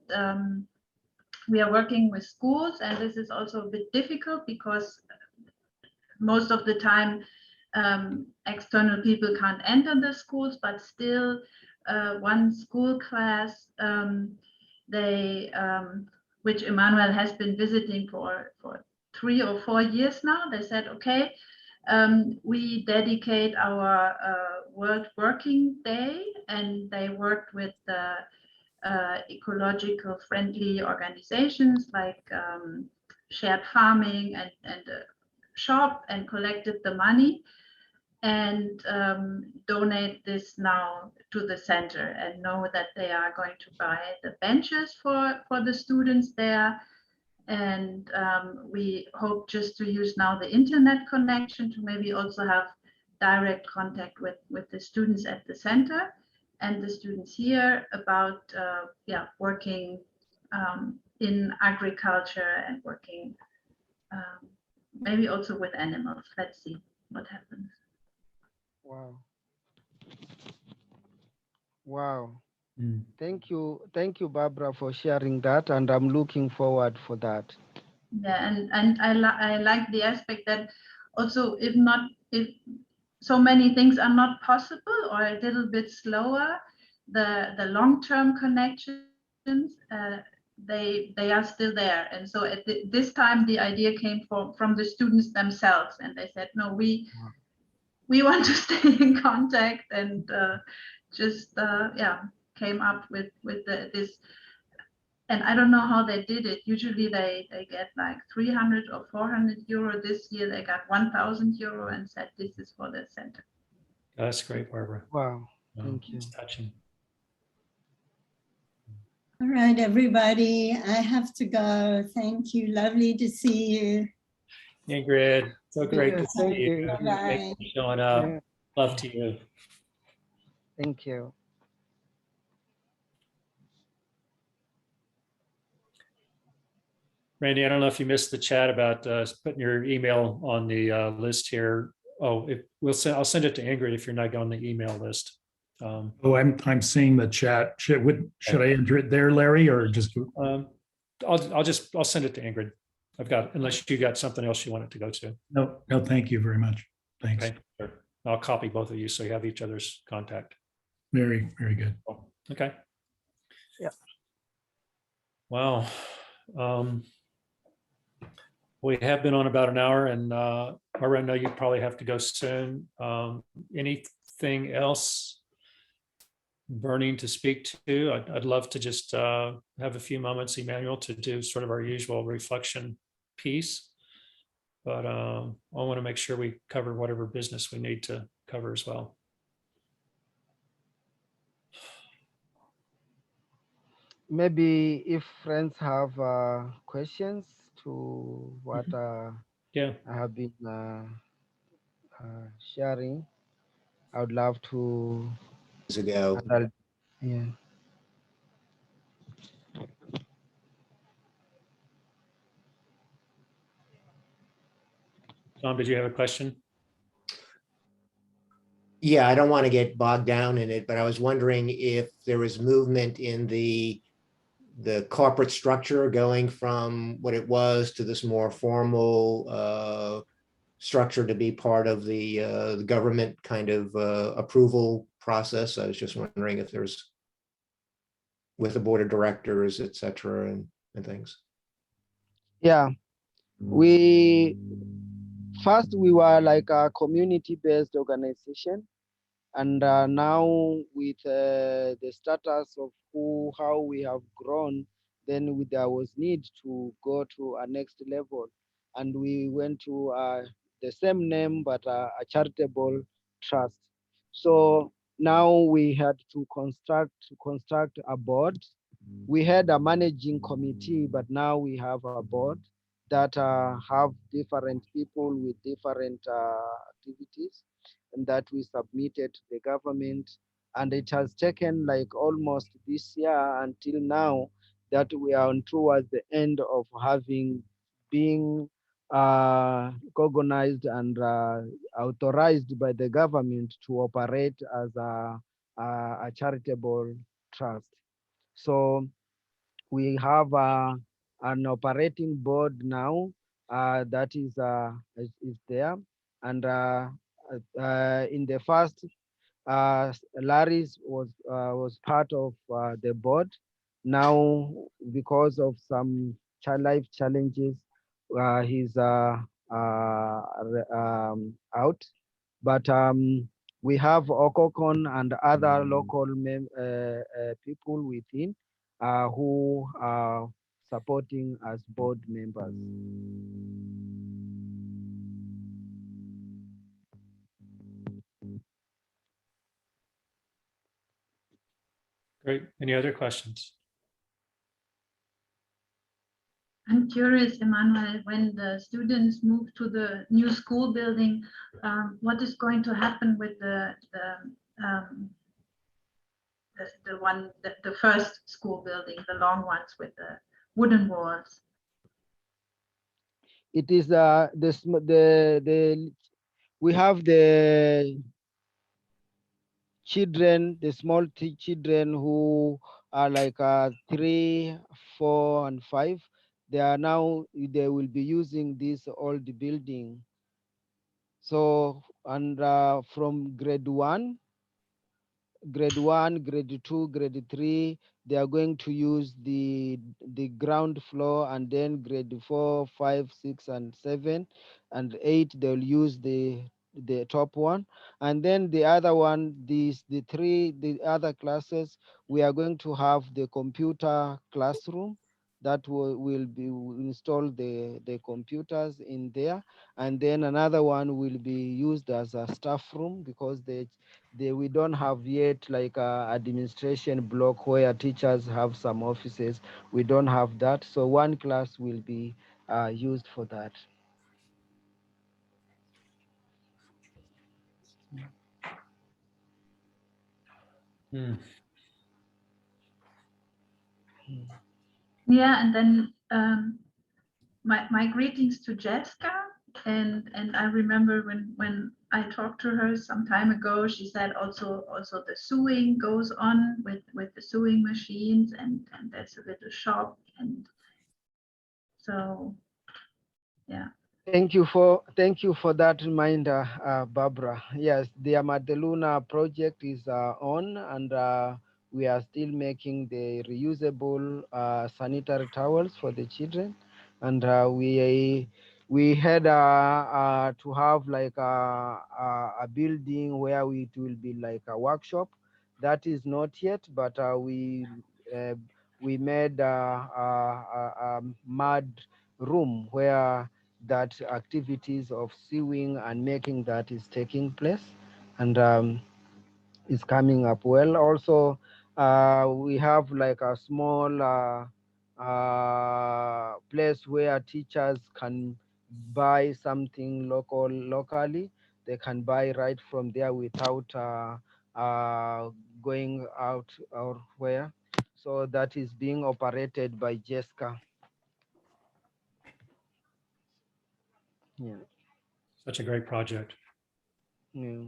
we are working with schools, and this is also a bit difficult because most of the time external people can't enter the schools, but still one school class, which Emmanuel has been visiting for 3 or 4 years now, they said, okay, we dedicate our World Working Day, and they worked with ecological friendly organizations like shared farming and a shop, and collected the money and donate this now to the center, and know that they are going to buy the benches for the students there. And we hope just to use now the internet connection to maybe also have direct contact with the students at the center and the students here about working in agriculture and working maybe also with animals. Let's see what happens. Wow. Wow. Mm. Thank you, Barbara, for sharing that, and I'm looking forward for that. Yeah, and I like the aspect that also if so many things are not possible or a little bit slower, the long-term connections they are still there. And so at this time the idea came from the students themselves, and they said, no, we want to stay in contact, and just came up with this. And I don't know how they did it. Usually they get like 300 or 400 euro. This year they got 1,000 euro and said this is for the center. That's great, Barbara. Wow. Thank you. It's touching. All right, everybody, I have to go. Thank you. Lovely to see you. Ingrid, so great to Yes, see thank you. you. Bye-bye. Thanks for showing up. Yeah, Love to you. thank you. Randy, I don't know if you missed the chat about putting your email on the list here. Oh, I'll send it to Ingrid if you're not on the email list. Oh, I'm seeing the chat. Should I enter it there, Larry, or just? I'll send it to Ingrid. Unless you got something else you want it to go to. No, thank you very much. Thanks. Okay, sure. I'll copy both of you so you have each other's contact. Very, very good. Okay. Yeah. Wow. We have been on about an hour, and Barbara, I know you probably have to go soon. Anything else burning to speak to? I'd love to just have a few moments, Emmanuel, to do sort of our usual reflection piece. But I want to make sure we cover whatever business we need to cover as well. Maybe if friends have questions to what Yeah. I have been sharing, I would love to. Ago. And I'll- yeah. Tom, did you have a question? Yeah, I don't want to get bogged down in it, but I was wondering if there was movement in the corporate structure going from what it was to this more formal structure to be part of the government kind of approval process. I was just wondering if there's with the board of directors, et cetera, and things. Yeah, we first we were like a community-based organization, and now with the status of how we have grown, then there was need to go to a next level, and we went to the same name but a charitable trust. So now we had to construct a board. We had a managing committee, but now we have a board that have different people with different activities, and that we submitted to the government. And it has taken like almost this year until now that we are on towards the end of having being recognized and authorized by the government to operate as a charitable trust. So we have an operating board now that is there, and in the first, Larry's was part of the board. Now, because of some life challenges, he's out. But we have Okokon and other local people within who are supporting as board members. Great. Any other questions? I'm curious, Emmanuel, when the students move to the new school building, what is going to happen with the first school building, the long ones with the wooden walls? It is the we have the children, the small children who are like 3, 4, and 5. They will be using this old building. So, and from grade 1, grade 2, grade 3, they are going to use the ground floor, and then grade 4, 5, 6, and 7, and 8, they'll use the top one. And then the other one, the other classes, we are going to have the computer classroom that will be install the computers in there. And then another one will be used as a staff room, because we don't have yet like a administration block where teachers have some offices. We don't have that. So one class will be used for that. Hmm. Yeah, and then my greetings to Jessica. And I remember when I talked to her some time ago, she said also the sewing goes on with the sewing machines, and there's a little shop, and so yeah. Thank you for that reminder, Barbara. Yes, the Amadeluna project is on, and we are still making the reusable sanitary towels for the children, and we had to have like a building where it will be like a workshop. That is not yet, but we made a mud room where that activities of sewing and making that is taking place, and is coming up well. Also, we have like a small place where teachers can buy something locally, they can buy right from there without going out or where. So that is being operated by Jessica. Yeah. Such a great project. Yeah.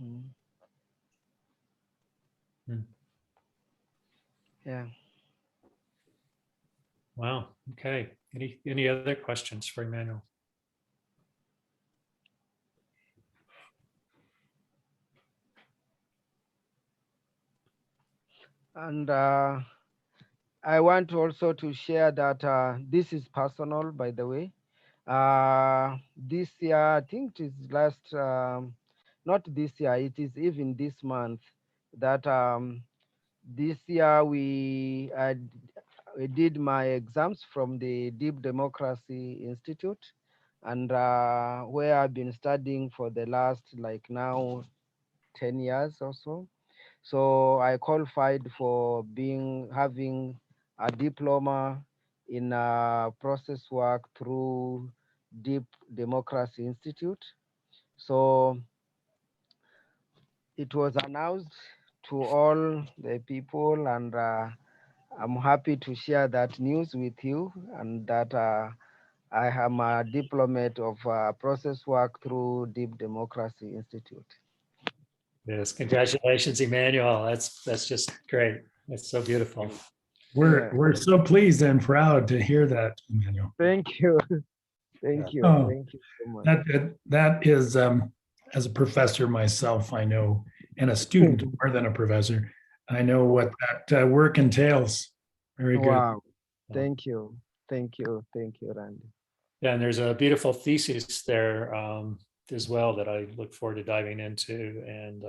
Mm. Hmm. Yeah. Wow. Okay. Any other questions for Emmanuel? And I want also to share that this is personal, by the way. This year, I think it is last, not this year, it is even this month, that this year I did my exams from the Deep Democracy Institute, and where I've been studying for the last, like now, 10 years or so. So I qualified for having a diploma in process work through Deep Democracy Institute. So it was announced to all the people, and I'm happy to share that news with you, and that I am a diplomate of process work through Deep Democracy Institute. Yes. Congratulations, Emmanuel. That's just great. It's so beautiful. We're so pleased and proud to hear that, Emmanuel. Thank you. Thank you. Oh, Thank you so much. that is, as a professor myself, I know, and a student more than a professor, I know what that work entails. Very good. Wow. Thank you. Thank you. Thank you, Randy. Yeah, and there's a beautiful thesis there as well that I look forward to diving into. And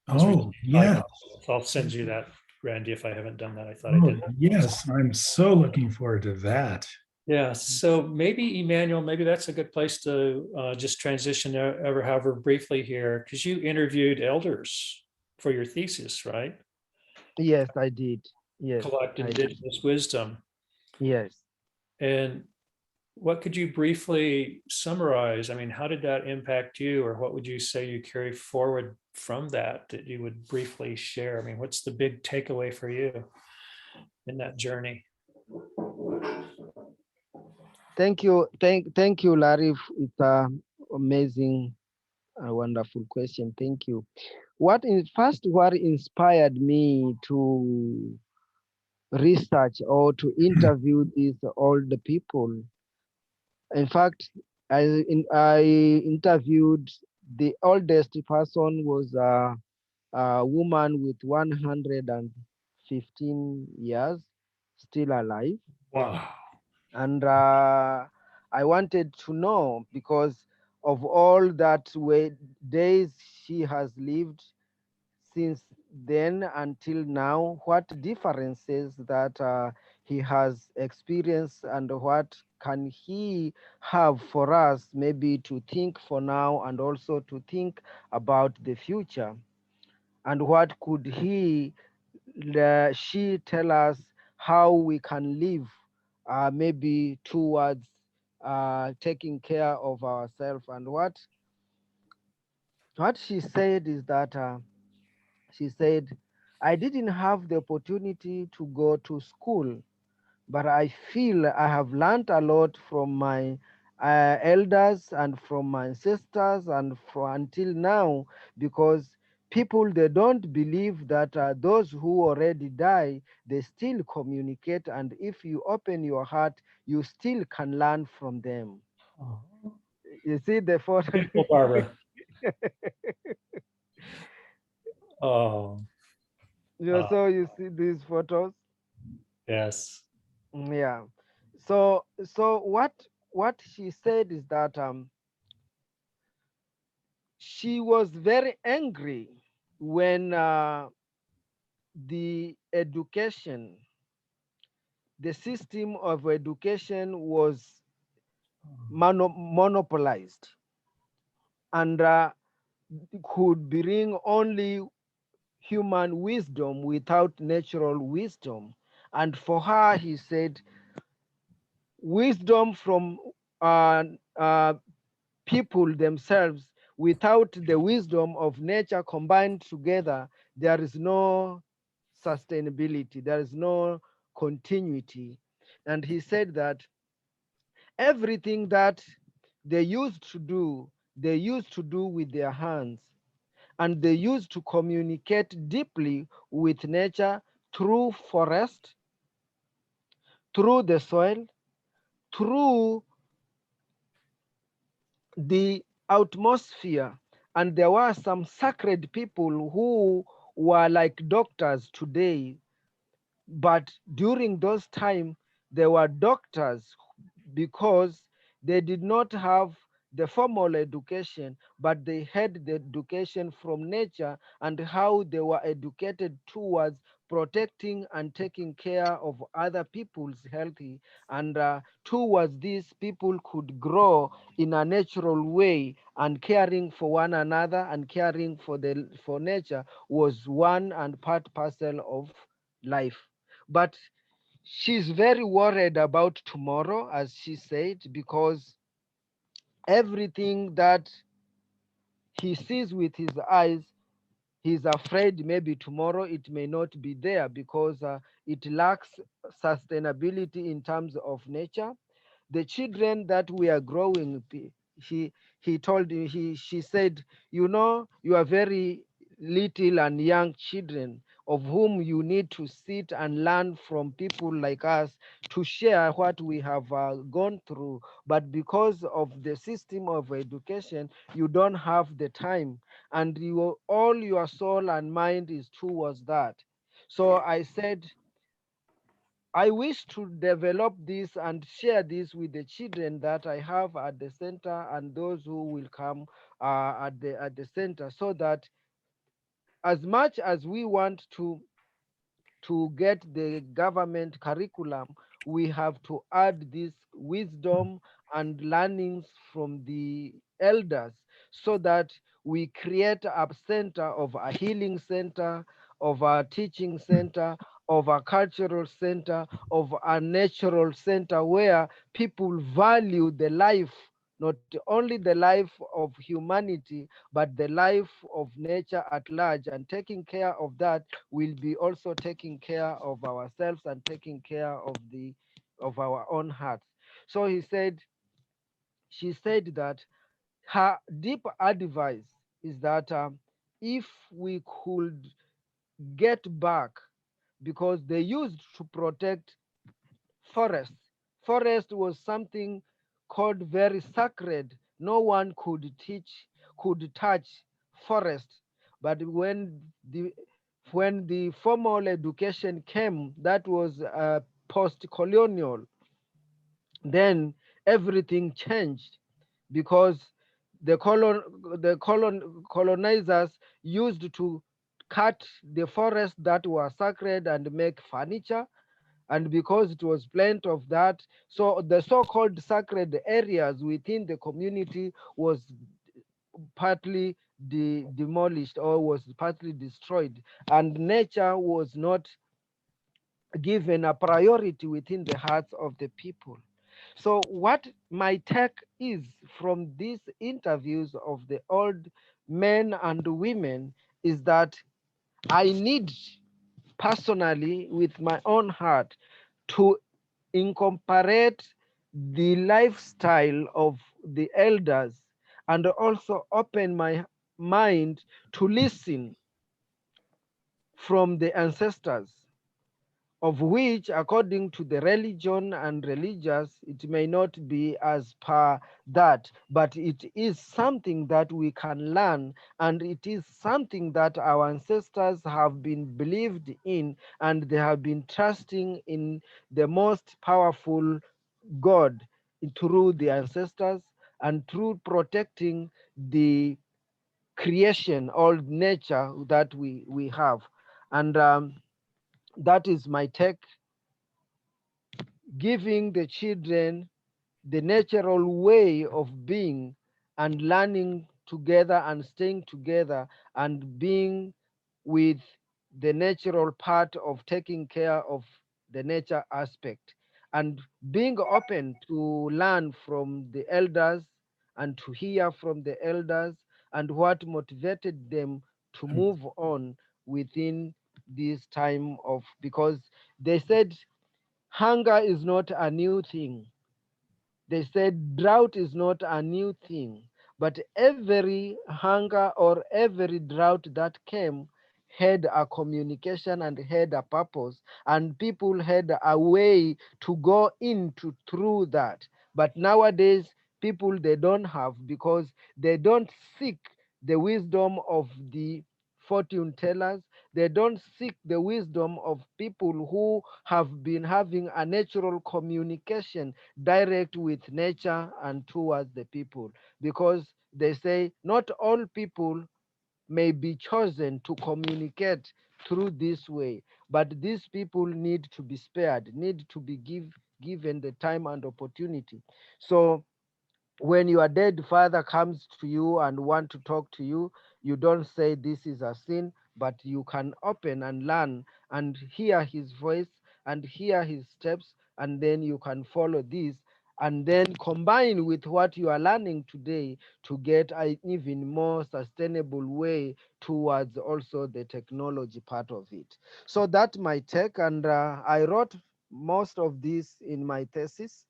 Oh, yeah. I'll send you that, Randy, if I haven't done that. I thought I Oh, did. yes, I'm so looking forward to that. Yeah, so maybe Emmanuel, maybe that's a good place to just transition however briefly here, because you interviewed elders for your thesis, right? Yes, I did. Yes. Collect indigenous wisdom. Yes. And what could you briefly summarize? I mean, how did that impact you, or what would you say you carry forward from that you would briefly share? I mean, what's the big takeaway for you in that journey? Thank you. Thank you, Larry. It's an amazing, wonderful question. Thank you. What inspired me to research or to interview these older people? In fact, I interviewed the oldest person was a woman with 115 years, still alive. Wow. And I wanted to know, because of all that days she has lived since then until now, what differences that he has experienced, and what can he have for us, maybe to think for now and also to think about the future, and what could she tell us how we can live maybe towards taking care of ourselves. And what she said is that she said, I didn't have the opportunity to go to school, but I feel I have learned a lot from my elders and from my sisters and from until now, because people, they don't believe that those who already die, they still communicate, and if you open your heart, you still can learn from them. Oh, You see the photo? beautiful, Barbara. Oh, So you see these photos? yes. Yeah. So what she said is that she was very angry when the system of education was monopolized, and could bring only human wisdom without natural wisdom. And for her, he said, wisdom from people themselves, without the wisdom of nature combined together, there is no sustainability, there is no continuity. And he said that everything that they used to do with their hands, and they used to communicate deeply with nature through forest, through the soil, through the atmosphere. And there were some sacred people who were like doctors today, but during those times they were doctors because they did not have the formal education, but they had the education from nature and how they were educated towards protecting and taking care of other people's healthy, and towards this people could grow in a natural way, and caring for one another and caring for nature was one and part parcel of life. But she's very worried about tomorrow, as she said, because everything that he sees with his eyes, he's afraid maybe tomorrow it may not be there because it lacks sustainability in terms of nature. The children that we are growing, he he told me, she said, you know, you are very little and young children of whom you need to sit and learn from people like us to share what we have gone through, but because of the system of education you don't have the time, and all your soul and mind is towards that. So I said, I wish to develop this and share this with the children that I have at the center and those who will come at the center, so that as much as we want to get the government curriculum, we have to add this wisdom and learnings from the elders, so that we create a center of a healing center, of a teaching center, of a cultural center, of a natural center where people value the life, not only the life of humanity, but the life of nature at large. And taking care of that will be also taking care of ourselves and taking care of our own hearts. So she said that her deep advice is that if we could get back, because they used to protect forest. Forest was something called very sacred. No one could touch forest. But when the formal education came, that was post-colonial, then everything changed, because colonizers used to cut the forests that were sacred and make furniture, and because it was plenty of that, so the so-called sacred areas within the community was partly demolished or was partly destroyed, and nature was not given a priority within the hearts of the people. So what my take is from these interviews of the old men and women is that I need personally with my own heart to incorporate the lifestyle of the elders, and also open my mind to listen from the ancestors, of which according to the religion and religious it may not be as per that, but it is something that we can learn, and it is something that our ancestors have been believed in, and they have been trusting in the most powerful God through the ancestors, and through protecting the creation or nature that we have. And that is my take, giving the children the natural way of being and learning together and staying together and being with the natural part of taking care of the nature aspect. and being open to learn from the elders and to hear from the elders and what motivated them to move on within this time of, because they said hunger is not a new thing. They said drought is not a new thing, but every hunger or every drought that came had a communication and had a purpose, and people had a way to go into through that. But nowadays, people they don't have, because they don't seek the wisdom of the fortune tellers. They don't seek the wisdom of people who have been having a natural communication direct with nature and towards the people, because they say not all people may be chosen to communicate through this way, but these people need to be spared, need to be given the time and opportunity. So when your dead father comes to you and want to talk to you, you don't say this is a sin, but you can open and learn and hear his voice and hear his steps, and then you can follow this and then combine with what you are learning today to get an even more sustainable way towards also the technology part of it. So that's my take, and I wrote most of this in my thesis.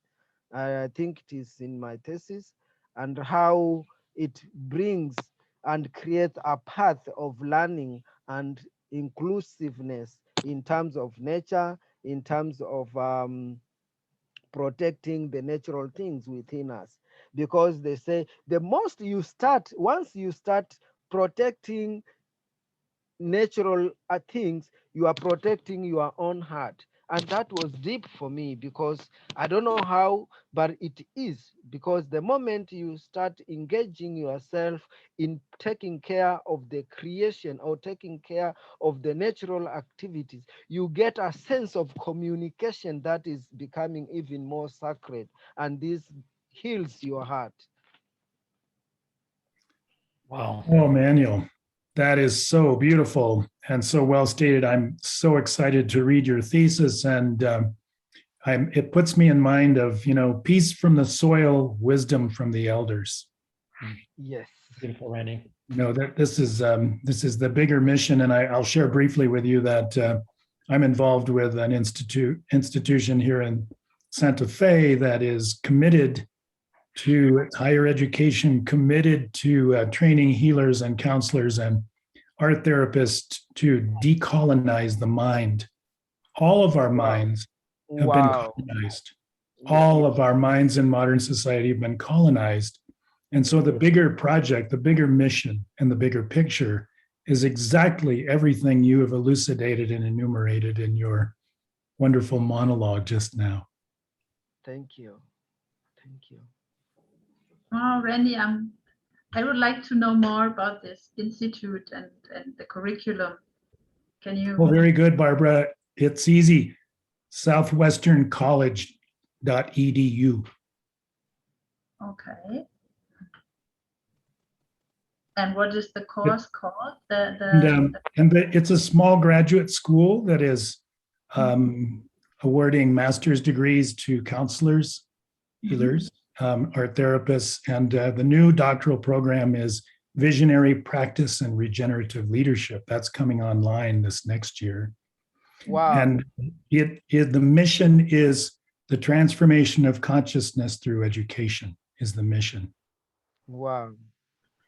I think it is in my thesis, and how it brings and creates a path of learning and inclusiveness in terms of nature, in terms of protecting the natural things within us. Because they say the most you start, once you start protecting natural things, you are protecting your own heart. And that was deep for me, because I don't know how, but it is. Because the moment you start engaging yourself in taking care of the creation or taking care of the natural activities, you get a sense of communication that is becoming even more sacred, and this heals your heart. Wow. Oh, Manuel, that is so beautiful and so well stated. I'm so excited to read your thesis, and it puts me in mind of, peace from the soil, wisdom from the elders. Yes. Beautiful, Randy. That this is the bigger mission, and I'll share briefly with you that I'm involved with an institution here in Santa Fe that is committed to higher education, committed to training healers and counselors and art therapists to decolonize the mind. All of our minds have been Wow. colonized. Yes. All of our minds in modern society have been colonized. And so the bigger project, the bigger mission, and the bigger picture is exactly everything you have elucidated and enumerated in your wonderful monologue just now. Thank you. Thank you. Oh, Randy, I would like to know more about this institute and the curriculum. Can you? Well, very good, Barbara. It's easy. Southwesterncollege.edu. Okay. And what is the course called? It's a small graduate school that is awarding master's degrees to counselors, healers, art therapists, and the new doctoral program is visionary practice and regenerative leadership. That's coming online this next year. Wow. And the mission is the transformation of consciousness through education is the mission. Wow.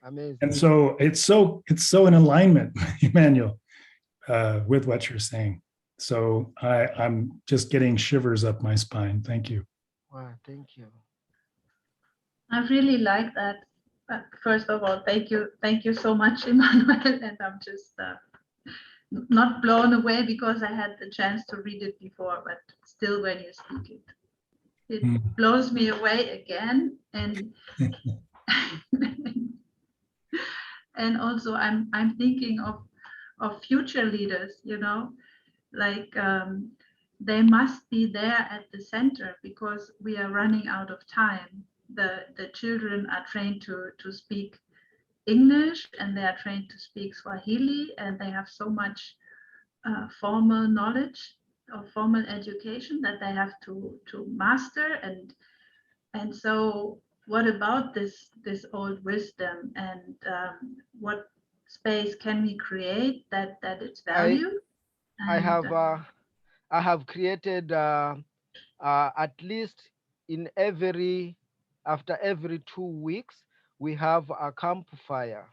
Amazing. And so it's so in alignment, Emmanuel, with what you're saying. So I'm just getting shivers up my spine. Thank you. Wow, thank you. I really like that. First of all, thank you so much, Emmanuel. And I'm just not blown away because I had the chance to read it before, but still, when you speak it blows me away again. And and also, I'm thinking of future leaders. Like they must be there at the center, because we are running out of time. The children are trained to speak English, and they are trained to speak Swahili, and they have so much formal knowledge of formal education that they have to master, and so what about this old wisdom, and what space can we create that it's valued? I And, have created at least after every 2 weeks, we have a campfire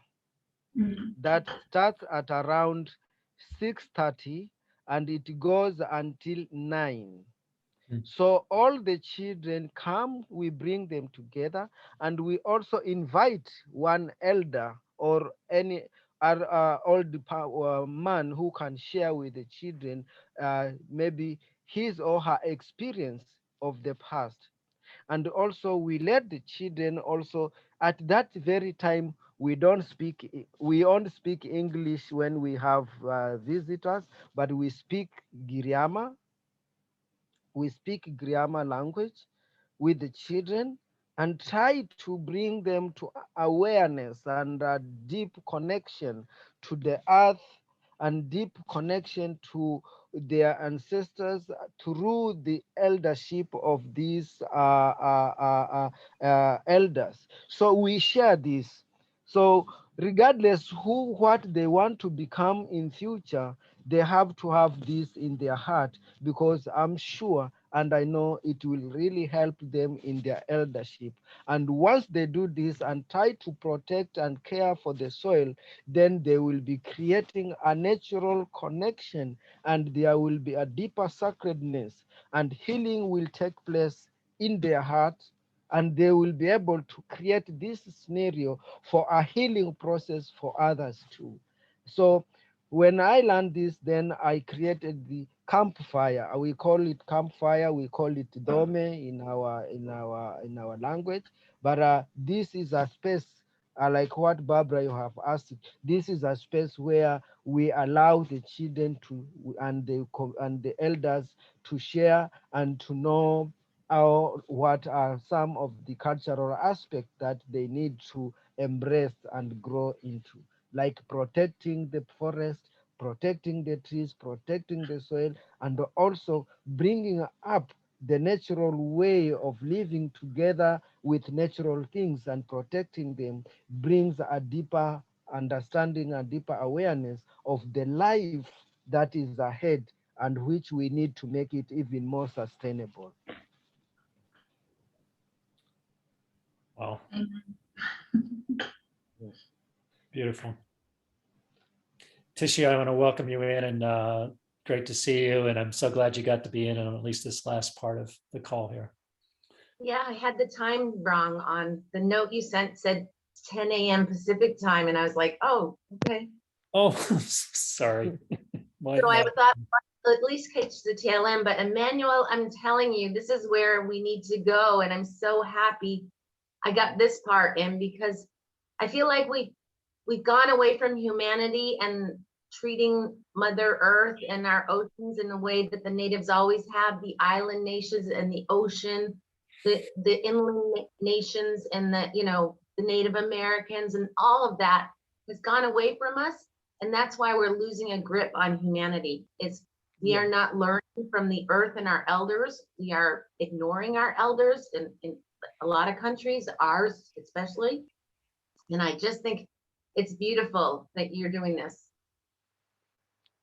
that starts at around 6:30 and it goes until 9. Mm. So all the children come, we bring them together, and we also invite one elder or any old man who can share with the children maybe his or her experience of the past. And also we let the children also at that very time, we don't speak English when we have visitors, but we speak Giriama. We speak Giriama language with the children and try to bring them to awareness and a deep connection to the earth and deep connection to their ancestors through the eldership of these elders. So we share this. So regardless what they want to become in future, they have to have this in their heart, because I'm sure and I know it will really help them in their eldership. And once they do this and try to protect and care for the soil, then they will be creating a natural connection, and there will be a deeper sacredness, and healing will take place in their heart, and they will be able to create this scenario for a healing process for others too. So when I learned this, then I created the campfire. We call it campfire. We call it dome in our language. But this is a space like what Barbara you have asked. This is a space where we allow the children to and the elders to share and to know what are some of the cultural aspects that they need to embrace and grow into, like protecting the forest, protecting the trees, protecting the soil, and also bringing up the natural way of living together with natural things and protecting them brings a deeper understanding and deeper awareness of the life that is ahead and which we need to make it even more sustainable. Wow, amen. beautiful. Tishi, I want to welcome you in, and great to see you. And I'm so glad you got to be in on at least this last part of the call here. Yeah, I had the time wrong on the note you sent, said 10 a.m. Pacific time. And I was like, oh, okay. Oh, sorry. So I thought I'll at least catch the tail end. But Emmanuel, I'm telling you, this is where we need to go. And I'm so happy I got this part in, because I feel like we've gone away from humanity and treating Mother Earth and our oceans in the way that the natives always have, the island nations and the ocean, the inland nations and the Native Americans, and all of that has gone away from us. And that's why we're losing a grip on humanity. We are not learning from the earth and our elders. We are ignoring our elders in a lot of countries, ours especially. And I just think it's beautiful that you're doing this.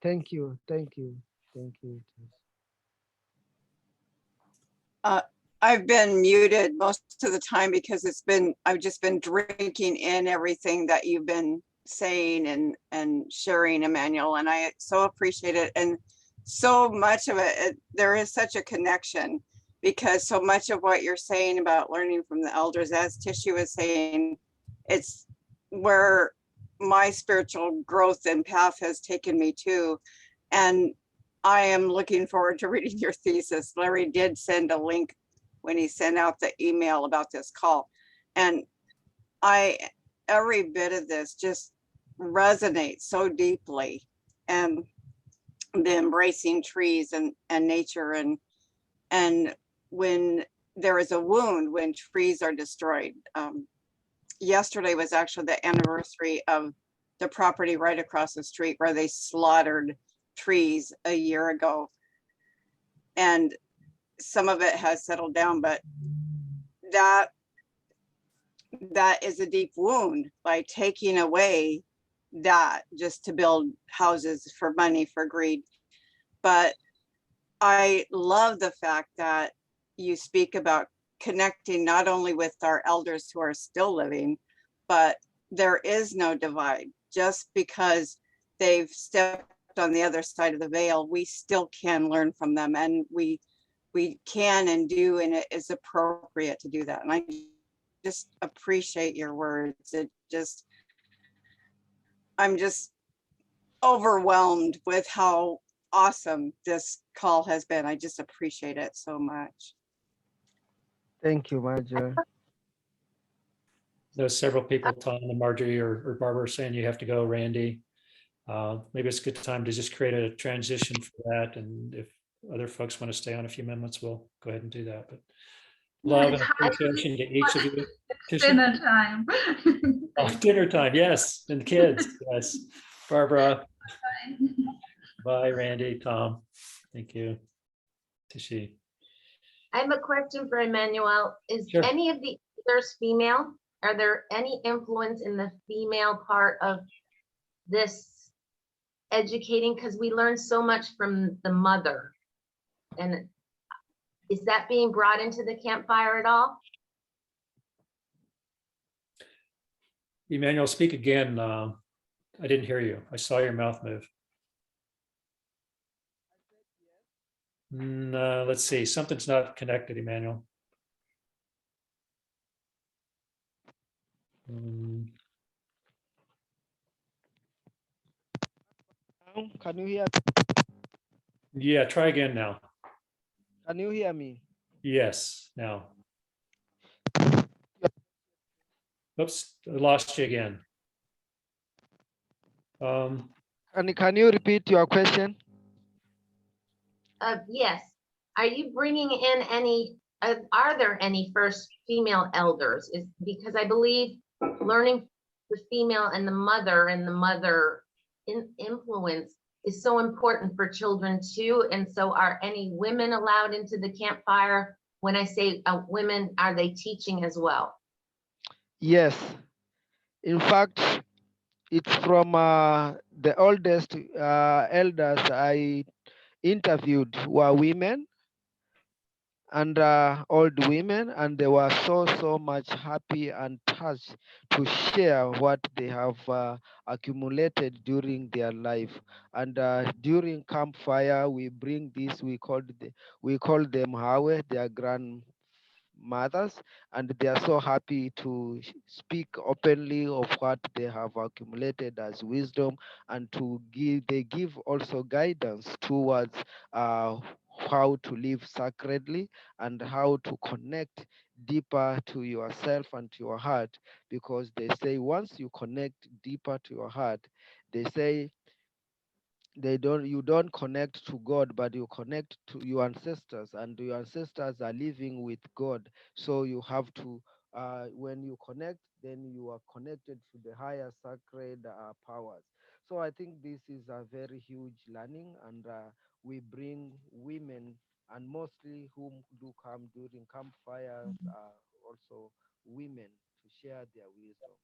Thank you. Thank you. Thank you. I've been muted most of the time because I've just been drinking in everything that you've been saying and sharing, Emmanuel, and I so appreciate it. And so much of it, there is such a connection, because so much of what you're saying about learning from the elders, as Tishi was saying, it's where my spiritual growth and path has taken me to. And I am looking forward to reading your thesis. Larry did send a link when he sent out the email about this call. And every bit of this just resonates so deeply. And the embracing trees and nature, and when there is a wound, when trees are destroyed. Yesterday was actually the anniversary of the property right across the street where they slaughtered trees a year ago. and some of it has settled down, but that is a deep wound by taking away that just to build houses for money, for greed. But I love the fact that you speak about connecting not only with our elders who are still living, but there is no divide. Just because they've stepped on the other side of the veil, we still can learn from them, and we can and do, and it is appropriate to do that. And I just appreciate your words. I'm just overwhelmed with how awesome this call has been. I just appreciate it so much. Thank you, Marjorie. There's several people, Tom and Marjorie or Barbara, are saying you have to go, Randy. Maybe it's a good time to just create a transition for that. And if other folks want to stay on a few minutes, we'll go ahead and do that. But love and appreciation to each of you. Dinner time. Oh, dinner time, yes, and kids, yes. Barbara. Bye, Randy, Tom. Thank you. Tishi. I have a question for Emmanuel. Is Sure. any of the others female? Are there any influence in the female part of this educating? Because we learn so much from the mother. And is that being brought into the campfire at all? Emmanuel, speak again. I didn't hear you. I saw your mouth move. No, let's see. Something's not connected, Emmanuel. Can you hear? Yeah, try again now. Can you hear me? Yes, now. Oops, I lost you again. Can you repeat your question? Yes. Are you bringing in any, are there any first female elders? Because I believe learning the female and the mother influence is so important for children too. And so are any women allowed into the campfire? When I say women, are they teaching as well? Yes. In fact, it's from the oldest elders I interviewed were women and old women, and they were so much happy and touched to share what they have accumulated during their life. And during campfire, we bring this, we call them Hawe, their grandmothers, and they are so happy to speak openly of what they have accumulated as wisdom, and they give also guidance towards how to live sacredly and how to connect deeper to yourself and to your heart, because they say once you connect deeper to your heart, they say you don't connect to God, but you connect to your ancestors, and your ancestors are living with God. So you have to when you connect, then you are connected to the higher sacred powers. So I think this is a very huge learning, and we bring women, and mostly whom do come during campfires are also women, to share their wisdom.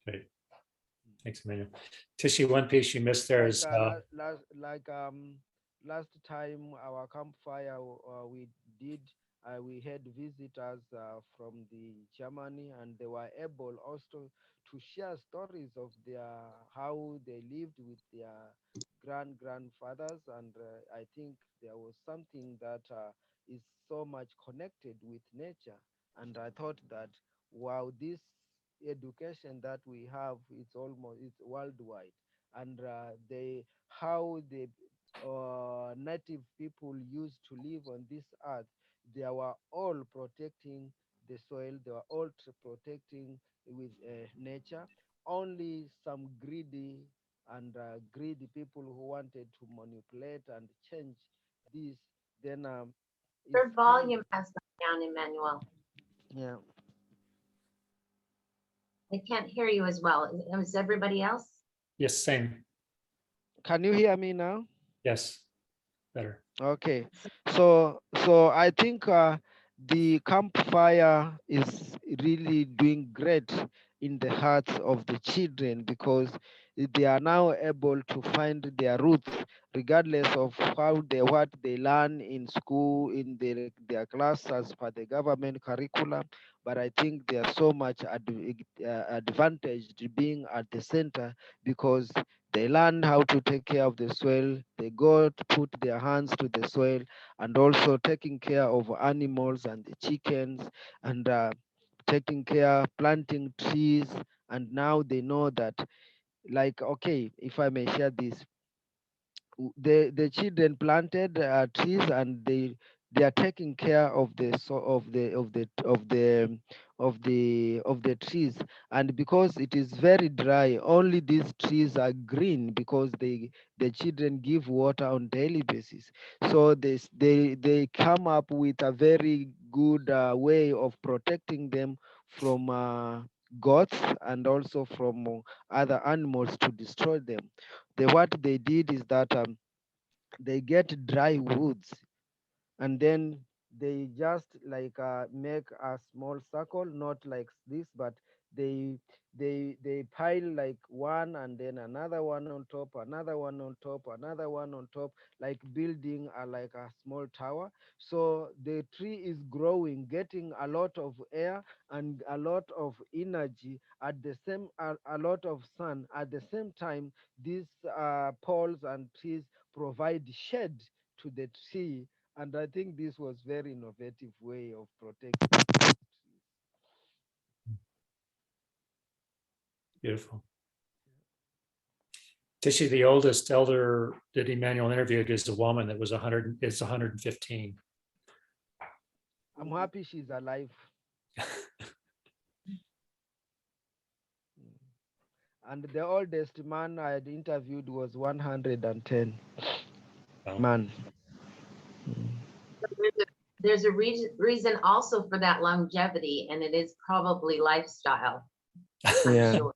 Great. Thanks, Emmanuel. Tishi, one piece you missed there is last time our campfire we had visitors from the Germany, and they were able also to share stories of how they lived with their grandfathers, and I think there was something that is so much connected with nature, and I thought that wow, this education that we have, it's worldwide, and how the native people used to live on this earth, they were all protecting the soil, they were all protecting with nature. Only some greedy people who wanted to manipulate and change this, then Your volume has gone down, Emmanuel. yeah. I can't hear you as well. Is everybody else? yes, same. Can you hear me now? Yes, better. Okay, so I think the campfire is really doing great in the hearts of the children because they are now able to find their roots regardless of what they learn in school in their class as per the government curriculum. But I think they are so much advantaged being at the center because they learn how to take care of the soil. They go to put their hands to the soil and also taking care of animals and the chickens and taking care, planting trees. And now they know that, like, okay, if I may share this, the children planted trees and they are taking care of the of the trees, and because it is very dry, only these trees are green because the children give water on daily basis. So they come up with a very good way of protecting them from goats and also from other animals to destroy them. What they did is that they get dry woods and then they just like make a small circle, not like this, but they they pile like one and then another one on top, another one on top, another one on top, like building like a small tower. So the tree is growing, getting a lot of air and a lot of energy at the same a lot of sun at the same time. These poles and trees provide shade to the tree, and I think this was very innovative way of protecting trees. Beautiful. Tishy, the oldest elder that Emmanuel interviewed is a woman that was 115. I'm happy she's alive. And the oldest man I had interviewed was 110 Wow. man. There's a reason also for that longevity, and it is probably lifestyle. I'm Yeah. sure.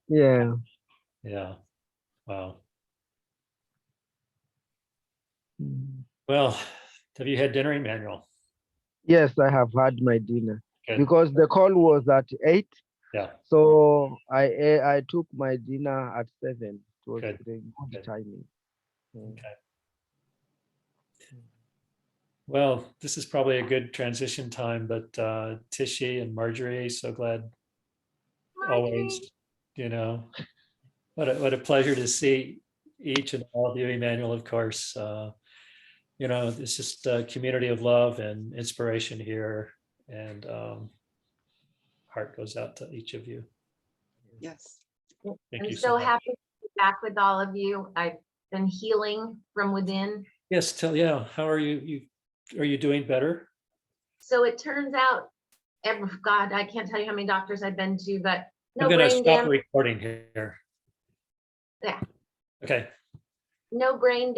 Yeah. Yeah. Wow. Well, have you had dinner, Emmanuel? Yes, I have had my dinner. Good. Because the call was at 8. Yeah. So I took my dinner at 7. It was Good. the good Good. timing. Okay. Well, this is probably a good transition time, but Tishy and Marjorie, so glad always, you know, what a pleasure to see each and all of you, Emmanuel, of course. You know, it's just a community of love and inspiration here, and heart goes out to each of you. Yes. Thank I'm you so much. happy to be back with all of you. I've been healing from within. Yes, yeah. How are you? Are you doing better? So it turns out, God, I can't tell you how many doctors I've been to, but no I'm going to brain stop damage. recording here. Yeah. Okay. No brain